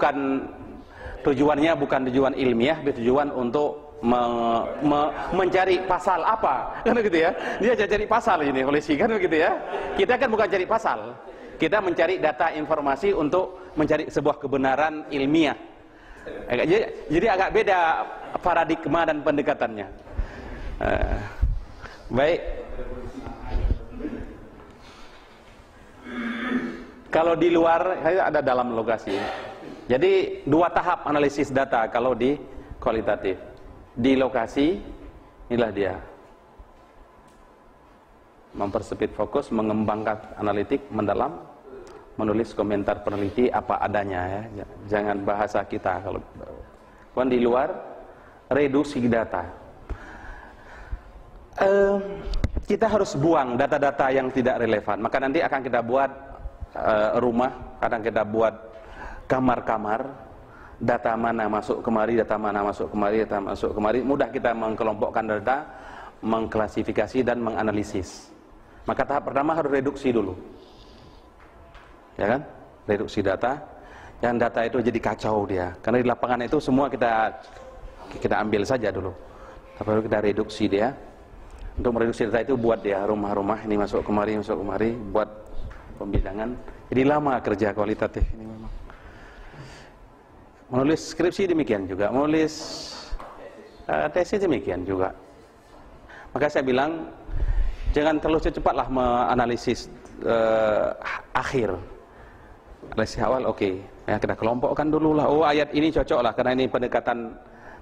tujuannya bukan tujuan ilmiah, tapi tujuan untuk mencari pasal apa, kan gitu ya. Dia cari pasal ini polisi kan begitu ya. Kita kan bukan cari pasal. Kita mencari data informasi untuk mencari sebuah kebenaran ilmiah. Jadi agak beda paradigma dan pendekatannya. Baik. Kalau di luar ada dalam lokasi. Jadi dua tahap analisis data kalau di kualitatif. Di lokasi inilah dia. Mempersempit fokus, mengembangkan analitik mendalam, menulis komentar peneliti apa adanya ya. Jangan bahasa kita kalau di luar reduksi data. Kita harus buang data-data yang tidak relevan. Maka nanti akan kita buat rumah, kadang kita buat kamar-kamar, data mana masuk kemari, data mana masuk kemari, data masuk kemari. Mudah kita mengkelompokkan data, mengklasifikasi dan menganalisis. Maka tahap pertama harus reduksi dulu, ya kan? Reduksi data. Yang data itu jadi kacau dia, karena di lapangan itu semua kita ambil saja dulu. Tapi kita reduksi dia. Untuk mereduksi data itu buat dia rumah-rumah ini masuk kemari, buat pembidangan. Jadi lama kerja kualitatif ini memang. Menulis skripsi demikian juga, menulis tesis demikian juga. Maka saya bilang jangan terlalu cepatlah menganalisis akhir. Analisis awal oke. Ya, kita kelompokkan dulu lah. Oh ayat ini cocok lah karena ini pendekatan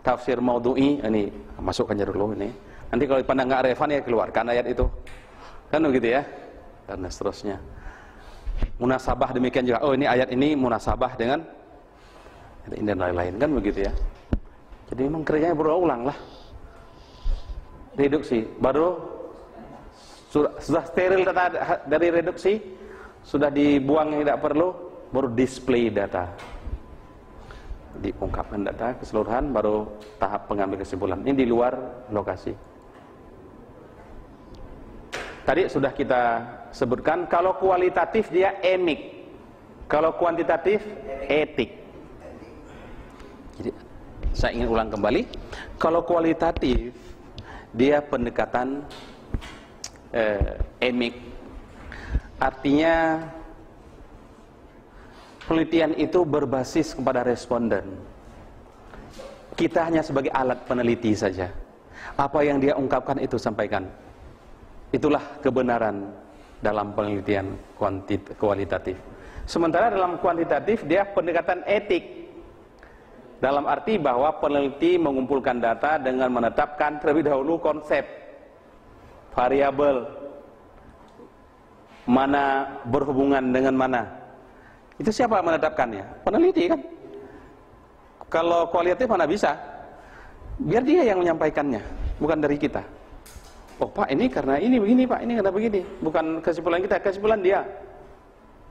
tafsir maudhu'i, ini masukkan aja dulu ini. Nanti kalau dipandang nggak relevan ya keluarkan ayat itu. Kan begitu ya. Dan seterusnya. Munasabah demikian juga. Oh, ini ayat ini munasabah dengan ini dan lain-lain, kan begitu ya. Jadi memang kerjanya berulang lah. Reduksi, baru sudah steril data dari reduksi, sudah dibuang yang tidak perlu, baru display data. Diungkapkan data keseluruhan, baru tahap pengambil kesimpulan. Ini di luar lokasi. Tadi sudah kita sebutkan, kalau kualitatif dia emik, kalau kuantitatif etik. Jadi saya ingin ulang kembali, kalau kualitatif dia pendekatan emik, artinya penelitian itu berbasis kepada responden. Kita hanya sebagai alat peneliti saja. Apa yang dia ungkapkan itu sampaikan. Itulah kebenaran dalam penelitian kualitatif. Sementara dalam kuantitatif dia pendekatan etik. Dalam arti bahwa peneliti mengumpulkan data dengan menetapkan terlebih dahulu konsep, variabel, mana berhubungan dengan mana. Itu siapa menetapkannya? Peneliti kan. Kalau kualitatif mana bisa? Biar dia yang menyampaikannya, bukan dari kita. Oh Pak, ini karena ini begini Pak, ini karena begini. Bukan kesimpulan kita, kesimpulan dia.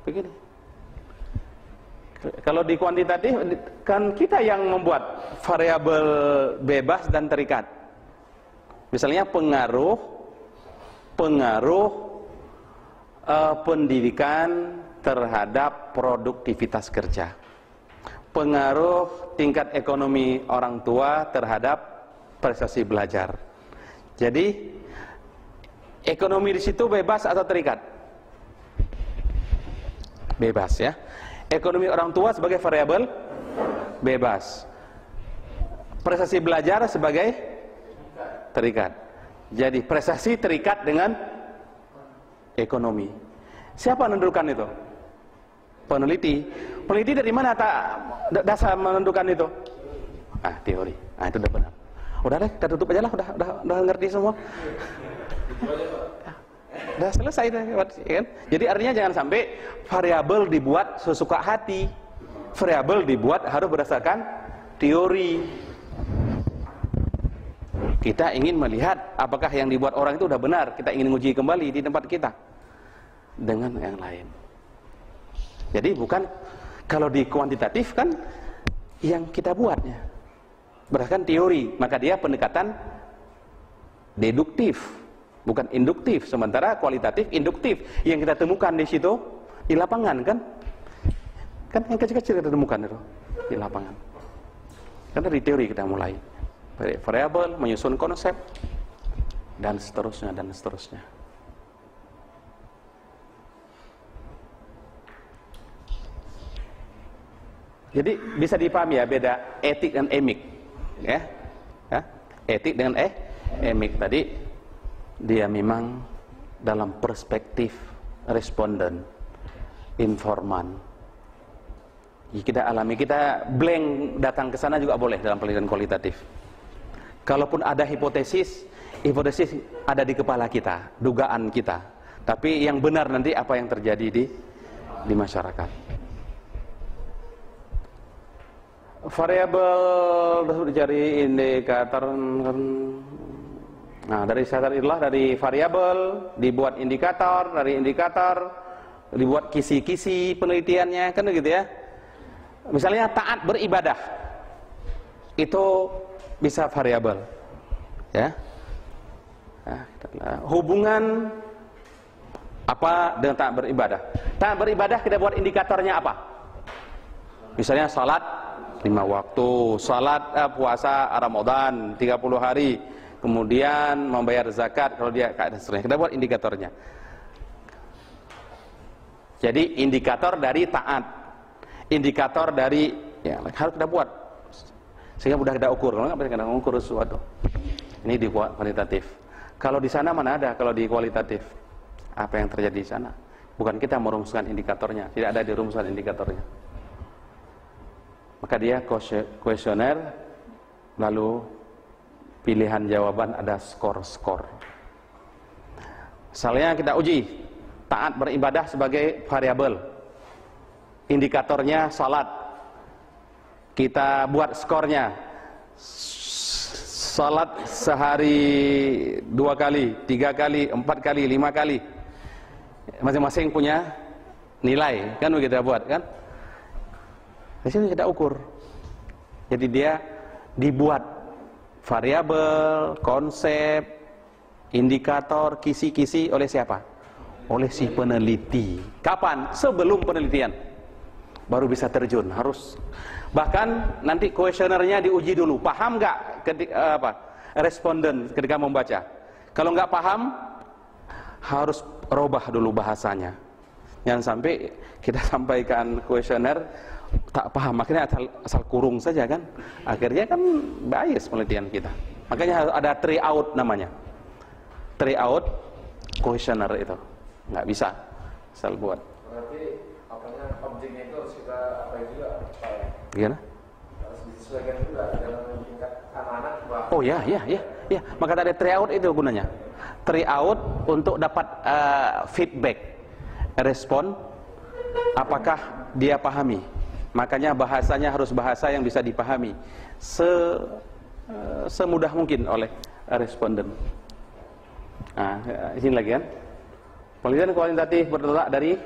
Begini. Kalau di kuantitatif, kan kita yang membuat variabel bebas dan terikat. Misalnya pengaruh pendidikan terhadap produktivitas kerja, pengaruh tingkat ekonomi orang tua terhadap prestasi belajar. Jadi ekonomi di situ bebas atau terikat? Bebas ya. Ekonomi orang tua sebagai variabel bebas. Prestasi belajar sebagai terikat. Jadi prestasi terikat dengan ekonomi. Siapa menentukan itu? Peneliti. Peneliti dari mana dasar menentukan itu? Teori. Itu udah benar. Udah deh, kita tutup aja lah. Udah ngerti semua. Udah selesai kan? Jadi artinya jangan sampai variabel dibuat sesuka hati. Variabel dibuat harus berdasarkan teori. Kita ingin melihat apakah yang dibuat orang itu udah benar. Kita ingin uji kembali di tempat kita dengan yang lain. Jadi bukan, kalau di kuantitatif kan yang kita buatnya berdasarkan teori, maka dia pendekatan deduktif, bukan induktif. Sementara kualitatif induktif, yang kita temukan di situ di lapangan kan yang kecil-kecil kita temukan itu di lapangan. Kan dari teori kita mulai, variabel, menyusun konsep, dan seterusnya dan seterusnya. Jadi bisa dipahami ya beda etik dan emik, ya. Etik dengan emik tadi dia memang dalam perspektif responden, informan. Kita alami, kita blank datang ke sana juga boleh dalam penelitian kualitatif. Kalaupun ada hipotesis ada di kepala kita, dugaan kita. Tapi yang benar nanti apa yang terjadi di masyarakat. Variabel dicari indikator. Nah, dari dasar itulah, dari variabel dibuat indikator, dari indikator dibuat kisi-kisi penelitiannya, kan begitu ya. Misalnya taat beribadah, itu bisa variabel, ya. Hubungan apa dengan taat beribadah? Taat beribadah kita buat indikatornya apa? Misalnya salat 5 waktu, salat puasa Ramadan 30 hari, kemudian membayar zakat kalau dia dan seterusnya. Kita buat indikatornya. Jadi indikator dari taat, indikator dari harus kita buat sehingga mudah kita ukur. Kalau nggak bisa kita ukur sesuatu. Ini dibuat kualitatif. Kalau di sana mana ada? Kalau di kualitatif apa yang terjadi di sana? Bukan kita merumuskan indikatornya, tidak ada di rumusan indikatornya. Maka dia kuesioner Lalu pilihan jawaban ada skor-skor. Misalnya kita uji taat beribadah sebagai variabel, indikatornya salat. Kita buat skornya, salat sehari 2 kali, 3 kali, 4 kali, 5 kali, masing-masing punya nilai, kan kita buat kan. Di sini kita ukur. Jadi dia dibuat variabel, konsep, indikator, kisi-kisi oleh siapa? Oleh si peneliti. Kapan? Sebelum penelitian baru bisa terjun. Harus bahkan nanti kuesionernya diuji dulu. Paham nggak ketika responden ketika membaca? Kalau nggak paham, harus robah dulu bahasanya. Jangan sampai kita sampaikan kuesioner tak paham, akhirnya asal kurung saja kan. Akhirnya kan bias penelitian kita. Makanya harus ada try out namanya. Try out kuesioner itu. Nggak bisa asal buat. Berarti objeknya itu harus kita juga, Pak ya? Gimana? Harus disesuaikan juga dalam tingkat anak-anak. Oh ya. Maka ada try out itu gunanya. Try out untuk dapat feedback, respon, apakah dia pahami. Makanya bahasanya harus bahasa yang bisa dipahami semudah mungkin oleh responden. Nah, izin lagi kan. Penelitian kualitatif bertolak dari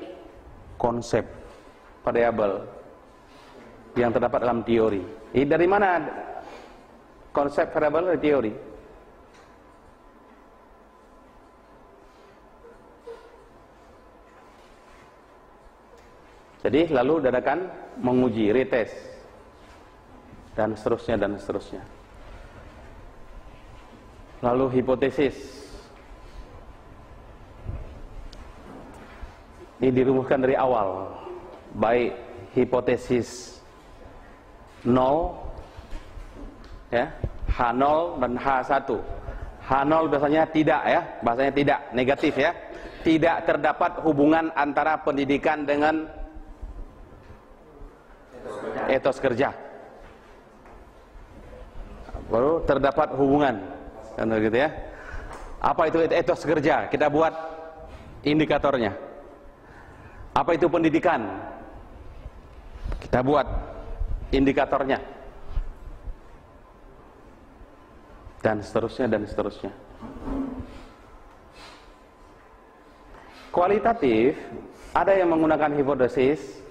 konsep variabel yang terdapat dalam teori. Dari mana konsep variabel dari teori? Jadi lalu dadakan menguji, retest, dan seterusnya dan seterusnya. Lalu hipotesis. Ini dirumuskan dari awal, baik hipotesis 0, ya, H0 dan H1. H0 biasanya tidak, ya, bahasanya tidak, negatif, ya, tidak terdapat hubungan antara pendidikan dengan etos kerja. Baru terdapat hubungan, kan begitu ya. Apa itu etos kerja? Kita buat indikatornya. Apa itu pendidikan? Kita buat indikatornya. Dan seterusnya dan seterusnya. Kualitatif, ada yang menggunakan hipotesis,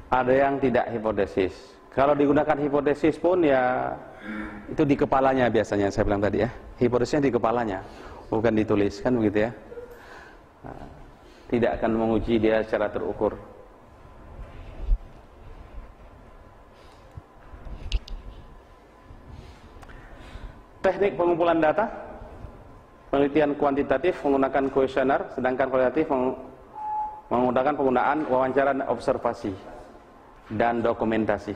ada yang tidak hipotesis. Kalau digunakan hipotesis pun ya itu di kepalanya biasanya, saya bilang tadi ya. Hipotesisnya di kepalanya, bukan ditulis, kan begitu ya. Nah, tidak akan menguji dia secara terukur. Teknik pengumpulan data, penelitian kuantitatif menggunakan kuesioner, sedangkan kualitatif menggunakan penggunaan wawancara dan observasi dan dokumentasi.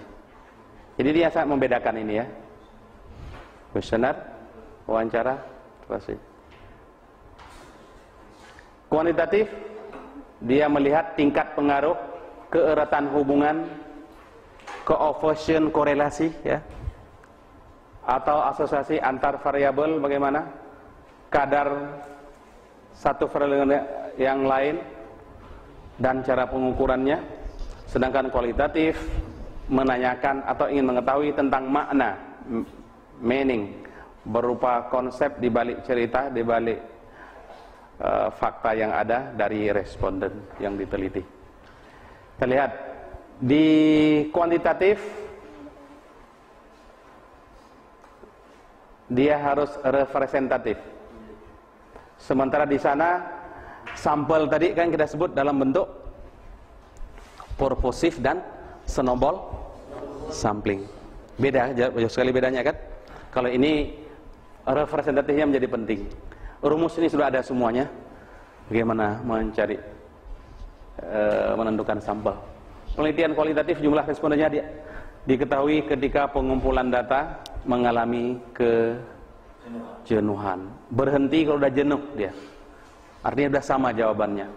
Jadi dia sangat membedakan ini ya. Kuesioner, wawancara, observasi. Kuantitatif, dia melihat tingkat pengaruh, keeratan hubungan, coefficient korelasi, ya, atau asosiasi antar variabel, bagaimana kadar satu variabel dengan yang lain dan cara pengukurannya. Sedangkan kualitatif menanyakan atau ingin mengetahui tentang makna, meaning, berupa konsep di balik cerita, di balik fakta yang ada dari responden yang diteliti. Kita lihat di kuantitatif, dia harus representatif. Sementara di sana sampel tadi kan kita sebut dalam bentuk purposive dan snowball sampling. Beda, jauh sekali bedanya kan. Kalau ini representatifnya menjadi penting. Rumus ini sudah ada semuanya. Bagaimana mencari, menentukan sampel. Penelitian kualitatif, jumlah respondennya diketahui ketika pengumpulan data mengalami kejenuhan. Berhenti kalau udah jenuh dia. Artinya udah sama jawabannya.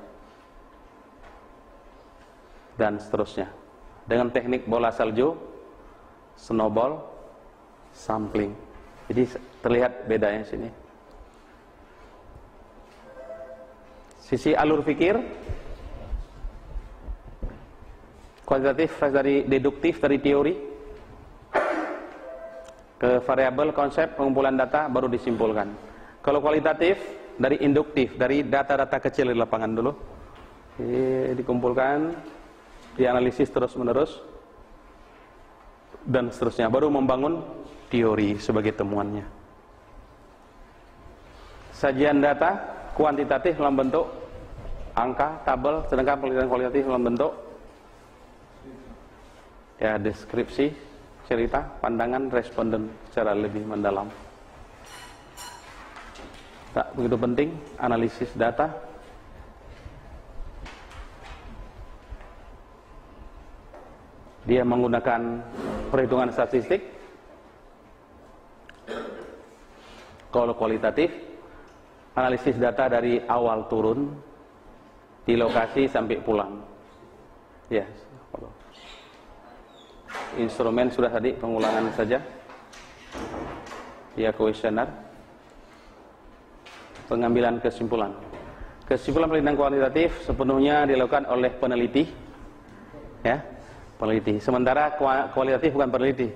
Dan seterusnya. Dengan teknik bola salju, snowball, sampling. Jadi terlihat bedanya sini. Sisi alur pikir, kuantitatif dari deduktif dari teori ke variabel konsep pengumpulan data baru disimpulkan. Kalau kualitatif dari induktif, dari data-data kecil di lapangan dulu dikumpulkan, dianalisis terus-menerus dan seterusnya, baru membangun teori sebagai temuannya. Sajian data kuantitatif dalam bentuk angka, tabel, sedangkan penelitian kualitatif dalam bentuk ya deskripsi, cerita, pandangan responden secara lebih mendalam. Tak begitu penting analisis data. Dia menggunakan perhitungan statistik. Kalau kualitatif, analisis data dari awal turun di lokasi sampai pulang. Ya, instrumen sudah tadi, pengulangan saja. Ya, kuesioner. Pengambilan kesimpulan. Kesimpulan penelitian kuantitatif sepenuhnya dilakukan oleh peneliti. Ya, peneliti. Sementara kualitatif bukan peneliti.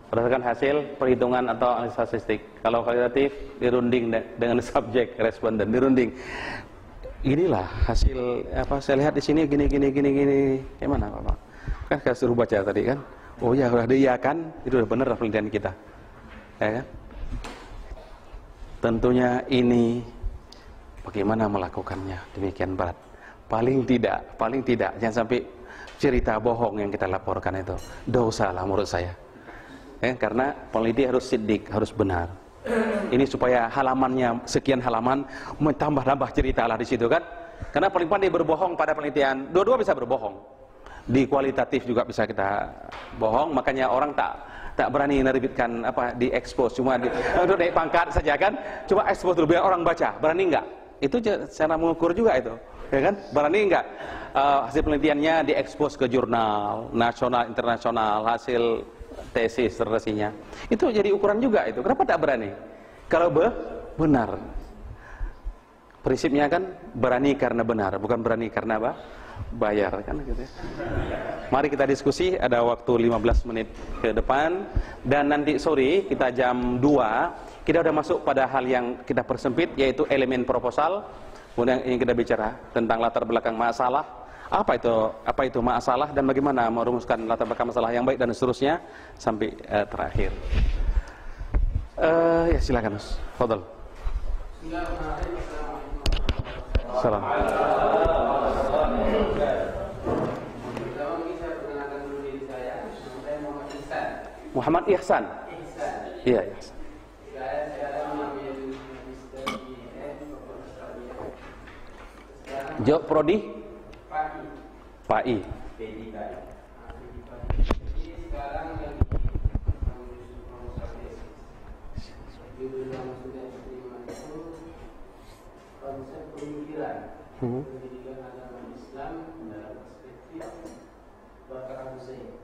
Berdasarkan hasil perhitungan atau analisis statistik. Kalau kualitatif dirunding dengan subjek responden, dirunding. Inilah hasil apa saya lihat di sini gini. Gimana Bapak? Kan saya suruh baca tadi kan. Oh ya sudah diiyakan, itu sudah benar penelitian kita. Ya kan? Tentunya ini bagaimana melakukannya demikian berat. Paling tidak jangan sampai cerita bohong yang kita laporkan itu dosa lah menurut saya. Karena peneliti harus siddiq, harus benar. Ini supaya halamannya sekian halaman menambah cerita lah di situ kan. Karena paling pandai berbohong pada penelitian, dua-dua bisa berbohong. Di kualitatif juga bisa kita bohong, makanya orang tak berani menerbitkan apa di expose, cuma untuk naik pangkat saja kan. Coba expose dulu biar orang baca, berani enggak? Itu cara mengukur juga itu, ya kan? Berani enggak hasil penelitiannya diekspos ke jurnal nasional, internasional, hasil tesis terasinya. Itu jadi ukuran juga itu. Kenapa tak berani? Kalau benar. Prinsipnya kan berani karena benar, bukan berani karena apa? Bayar kan gitu ya. Mari kita diskusi, ada waktu 15 menit ke depan dan nanti sore kita jam 2 kita udah masuk pada hal yang kita persempit, yaitu elemen proposal. Kemudian ini kita bicara tentang latar belakang masalah. Apa itu masalah dan bagaimana merumuskan latar belakang masalah yang baik dan seterusnya sampai terakhir. Ya silakan Mas. Fadhal. Salam. Muhammad Ihsan. Iya, Ihsan. Jawab prodi? PAI. Konsep pemikiran pendidikan agama Islam dalam perspektif Bakar Hussein.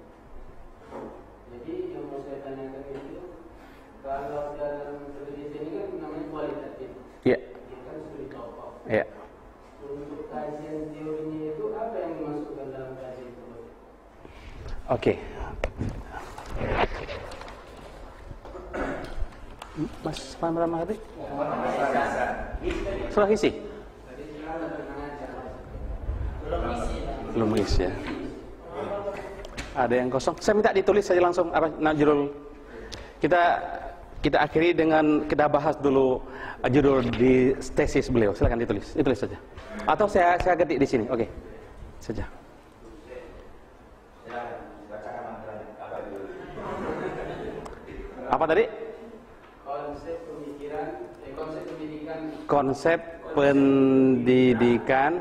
Jadi yang mau saya tanyakan itu, kalau dalam penelitian ini kan namanya kualitatif, ya kan studi tokoh. Ya. Untuk kajian teorinya itu apa yang dimasukkan dalam kajian teori? Oke. Mas Pamran Mahdi? Sudah isi? Belum isi ya. Ada yang kosong. Saya minta ditulis saja langsung apa judul. Kita akhiri dengan kita bahas dulu judul di tesis beliau. Silakan ditulis saja. Atau saya ketik di sini. Oke. Saja. Apa tadi? Konsep pemikiran, konsep pendidikan. Konsep pendidikan.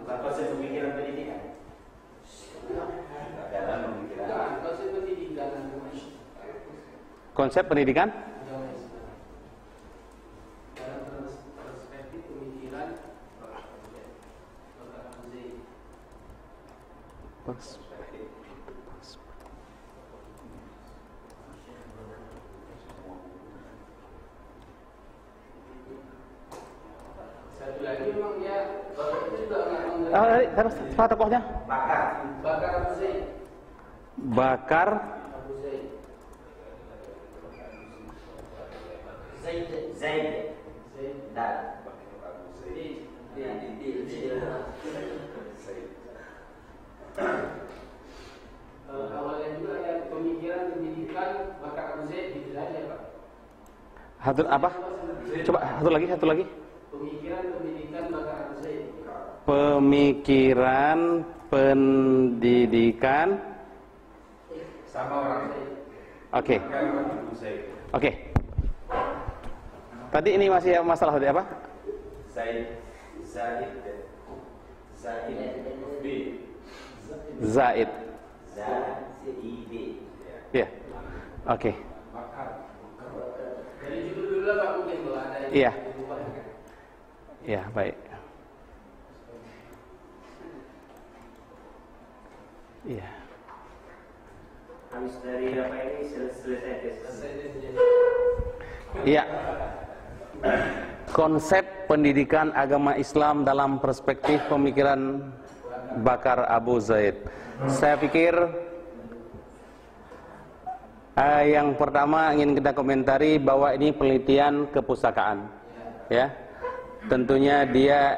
Bukan konsep pemikiran pendidikan. Konsep pendidikan. Konsep pendidikan. Dalam perspektif pemikiran Siapa tokohnya? Bakar Abu Zaid. Bakar Abu Zaid. Zaid. Dan awalnya juga ada pemikiran pendidikan Bakar Abu Zaid di Belanda, Pak. apa? Coba satu lagi. Pemikiran pendidikan Bakar Abu Zaid. Pemikiran pendidikan Sama orang Oke. Tadi ini masih masalah tadi apa? Zaid. Zaid. Ya. Oke. Dari judul dulu lah Pak, mungkin kalau ada yang Iya. berubah, kan? Ya, baik. Iya. Habis dari apa ini selesai tes. Iya. Konsep pendidikan agama Islam dalam perspektif pemikiran Bakar Abu Zaid. Saya pikir yang pertama ingin kita komentari bahwa ini penelitian kepustakaan. Ya. Tentunya dia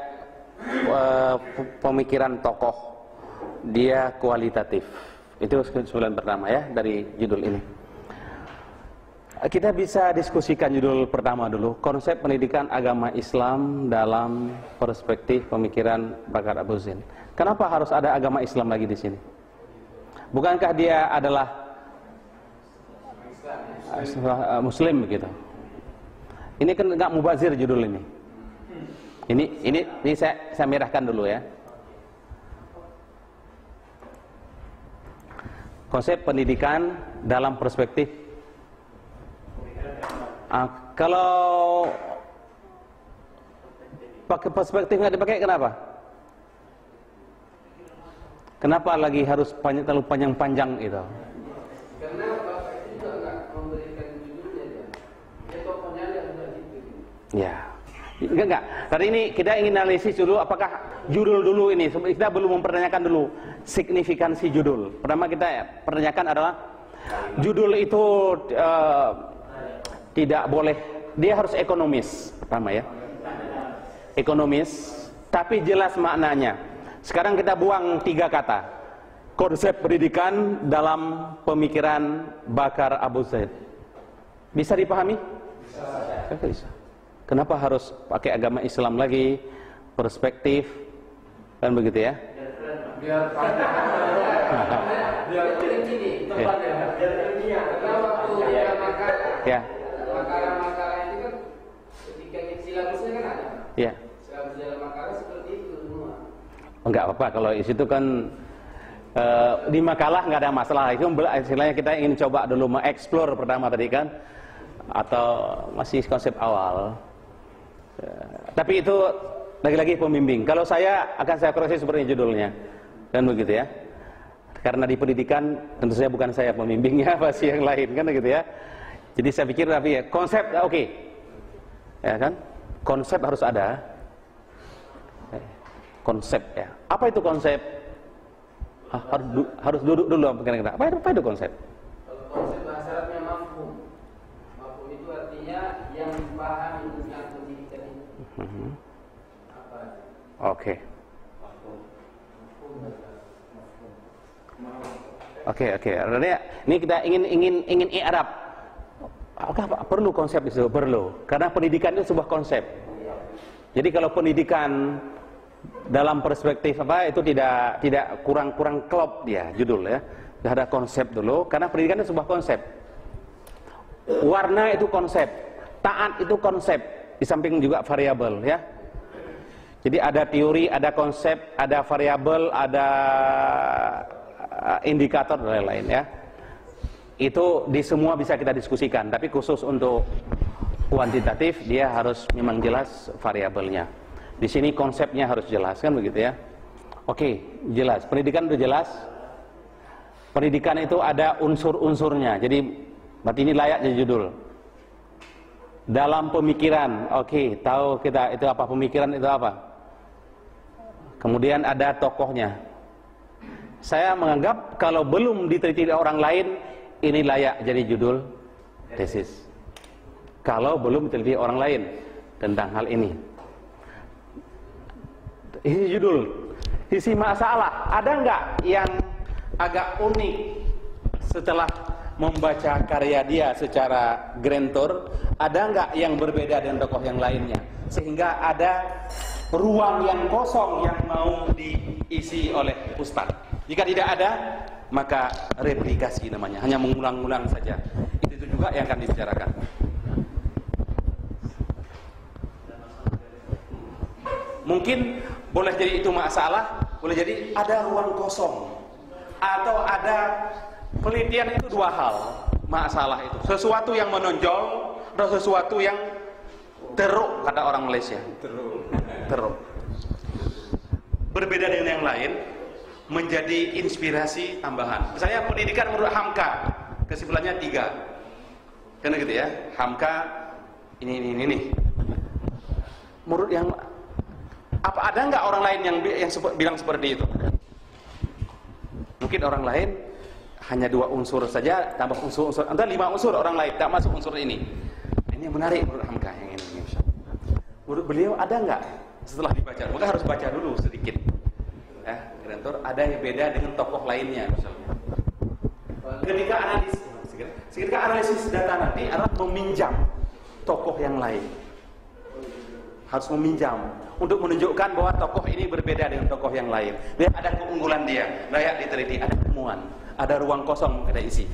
pemikiran tokoh. Dia kualitatif. Itu kesimpulan pertama ya dari judul ini. Kita bisa diskusikan judul pertama dulu, konsep pendidikan agama Islam dalam perspektif pemikiran Bakar Abu Zaid. Kenapa harus ada agama Islam lagi di sini? Bukankah dia adalah Muslim begitu? Ini kan nggak mubazir judul ini. Ini saya merahkan dulu ya. Konsep pendidikan dalam perspektif kalau pakai perspektif nggak dipakai, kenapa? Kenapa lagi harus terlalu panjang-panjang itu? Karena Bapak itu juga nggak memberikan judulnya dia tokohnya yang sudah gitu. Ya, enggak. Tadi ini kita ingin analisis dulu apakah judul dulu ini. Kita belum mempertanyakan dulu signifikansi judul. Pertama kita pertanyakan adalah judul itu tidak boleh, dia harus ekonomis pertama ya. Ekonomis, tapi jelas maknanya. Sekarang kita buang 3 kata. Konsep pendidikan dalam pemikiran Bakar Abu Zaid. Bisa dipahami? Bisa. Kenapa harus pakai agama Islam lagi? Perspektif kan begitu ya? biar Gini, karena waktu dia makan Ya. makalah itu kan ketika silabusnya kan ada. Ya. Silabus dalam makalah seperti itu semua. Enggak apa-apa kalau di situ kan di makalah nggak ada masalah. Itu istilahnya kita ingin coba dulu mengeksplor pertama tadi kan, atau masih konsep awal. Tapi itu lagi-lagi pembimbing. Kalau saya akan saya koreksi seperti judulnya, kan begitu ya. Karena di pendidikan tentu saja bukan saya pembimbingnya, pasti yang lain kan begitu ya. Jadi saya pikir tapi ya konsep oke. Ya kan? Konsep harus ada. Konsep ya. Apa itu konsep? Harus duduk dulu kira-kira. Apa itu konsep? Kalau konsep bahasa Arabnya mafhum. Mafhum itu artinya yang dipahami tentang pendidikan itu. Apa? Oke. Oke. Artinya ini kita ingin i'rab. Apakah perlu konsep itu? Perlu. Karena pendidikan itu sebuah konsep. Jadi kalau pendidikan dalam perspektif apa itu tidak kurang klop dia judul ya. Sudah ada konsep dulu karena pendidikan itu sebuah konsep. Warna itu konsep, taat itu konsep, di samping juga variabel ya. Jadi ada teori, ada konsep, ada variabel, ada indikator dan lain-lain ya. Itu di semua bisa kita diskusikan, tapi khusus untuk kuantitatif dia harus memang jelas variabelnya. Di sini konsepnya harus jelas kan begitu ya. Oke, jelas. Pendidikan itu jelas. Pendidikan itu ada unsur-unsurnya. Jadi berarti ini layak jadi judul. Dalam pemikiran. Oke, tahu kita itu apa pemikiran itu apa? Kemudian ada tokohnya. Saya menganggap kalau belum diteliti oleh orang lain, ini layak jadi judul tesis. Kalau belum diteliti orang lain tentang hal ini. Ini judul, isi masalah. Ada nggak yang agak unik setelah membaca karya dia secara grand tour? Ada nggak yang berbeda dengan tokoh yang lainnya? Sehingga ada ruang yang kosong yang mau diisi oleh Ustadz. Jika tidak ada, maka replikasi namanya, hanya mengulang-ulang saja. Itu juga yang akan dibicarakan. Mungkin boleh jadi itu masalah, boleh jadi ada ruang kosong, atau ada penelitian. Itu dua hal masalah itu, sesuatu yang menonjol atau sesuatu yang teruk, kata orang Malaysia. Teruk. Berbeda dengan yang lain, menjadi inspirasi tambahan. Misalnya pendidikan menurut Hamka, kesimpulannya 3. Kan gitu ya, Hamka ini. Menurut yang apa, ada nggak orang lain yang bilang seperti itu? Mungkin orang lain hanya 2 unsur saja, tambah unsur-unsur, entah 5 unsur orang lain, tak masuk unsur ini. Ini yang menarik menurut Hamka yang ini. Menurut beliau ada nggak setelah dibaca? Maka harus baca dulu sedikit. Kreator ada yang beda dengan tokoh lainnya misalnya. Ketika analisis data nanti adalah meminjam tokoh yang lain. Harus meminjam untuk menunjukkan bahwa tokoh ini berbeda dengan tokoh yang lain. Dia ada keunggulan dia, layak diteliti, ada temuan, ada ruang kosong kita isi.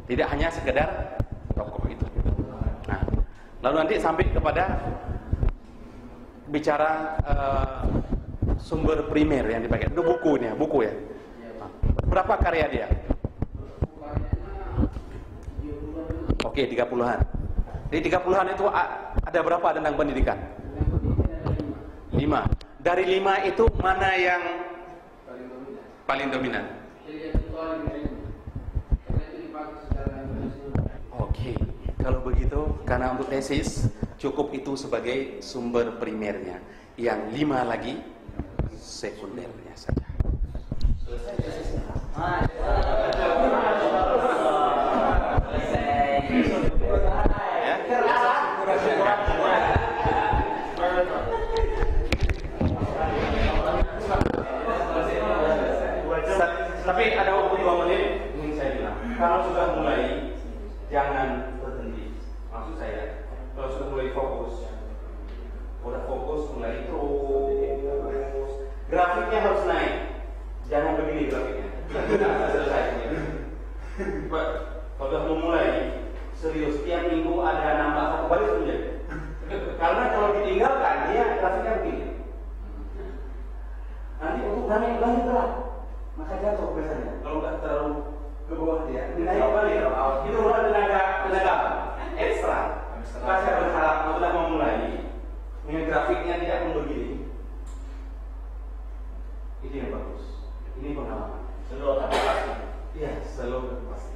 Tidak hanya sekedar tokoh itu. Nah, lalu nanti sampai kepada bicara sumber primer yang dipakai. Itu buku ya. Berapa karya dia? Oke, 30-an. Di 30-an itu ada berapa tentang pendidikan? 5. Dari 5 itu mana yang paling dominan? Oke, kalau begitu karena untuk tesis cukup itu sebagai sumber primernya. Yang 5 lagi sekundernya saja. Tapi ada waktu 2 menit ingin saya bilang. Kalau sudah mulai, jangan berhenti. Maksud saya, kalau sudah mulai fokus, mulai terus. Grafiknya harus naik. Jangan begini grafiknya. Selesai. Kalau sudah memulai, serius, tiap minggu ada nambah 1 baris saja. Karena kalau ditinggalkan, dia grafiknya begini. Nanti untuk naik lagi telat. Maka jatuh biasanya. Kalau nggak terlalu ke bawah dia, naik balik. Itu adalah tenaga ekstra. Maka saya berharap apabila memulai, dengan grafiknya tidak pun begini. Ini yang bagus. Ini pengalaman. Selalu ada pasti. Iya, selalu pasti.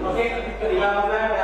Oke, 5 menit.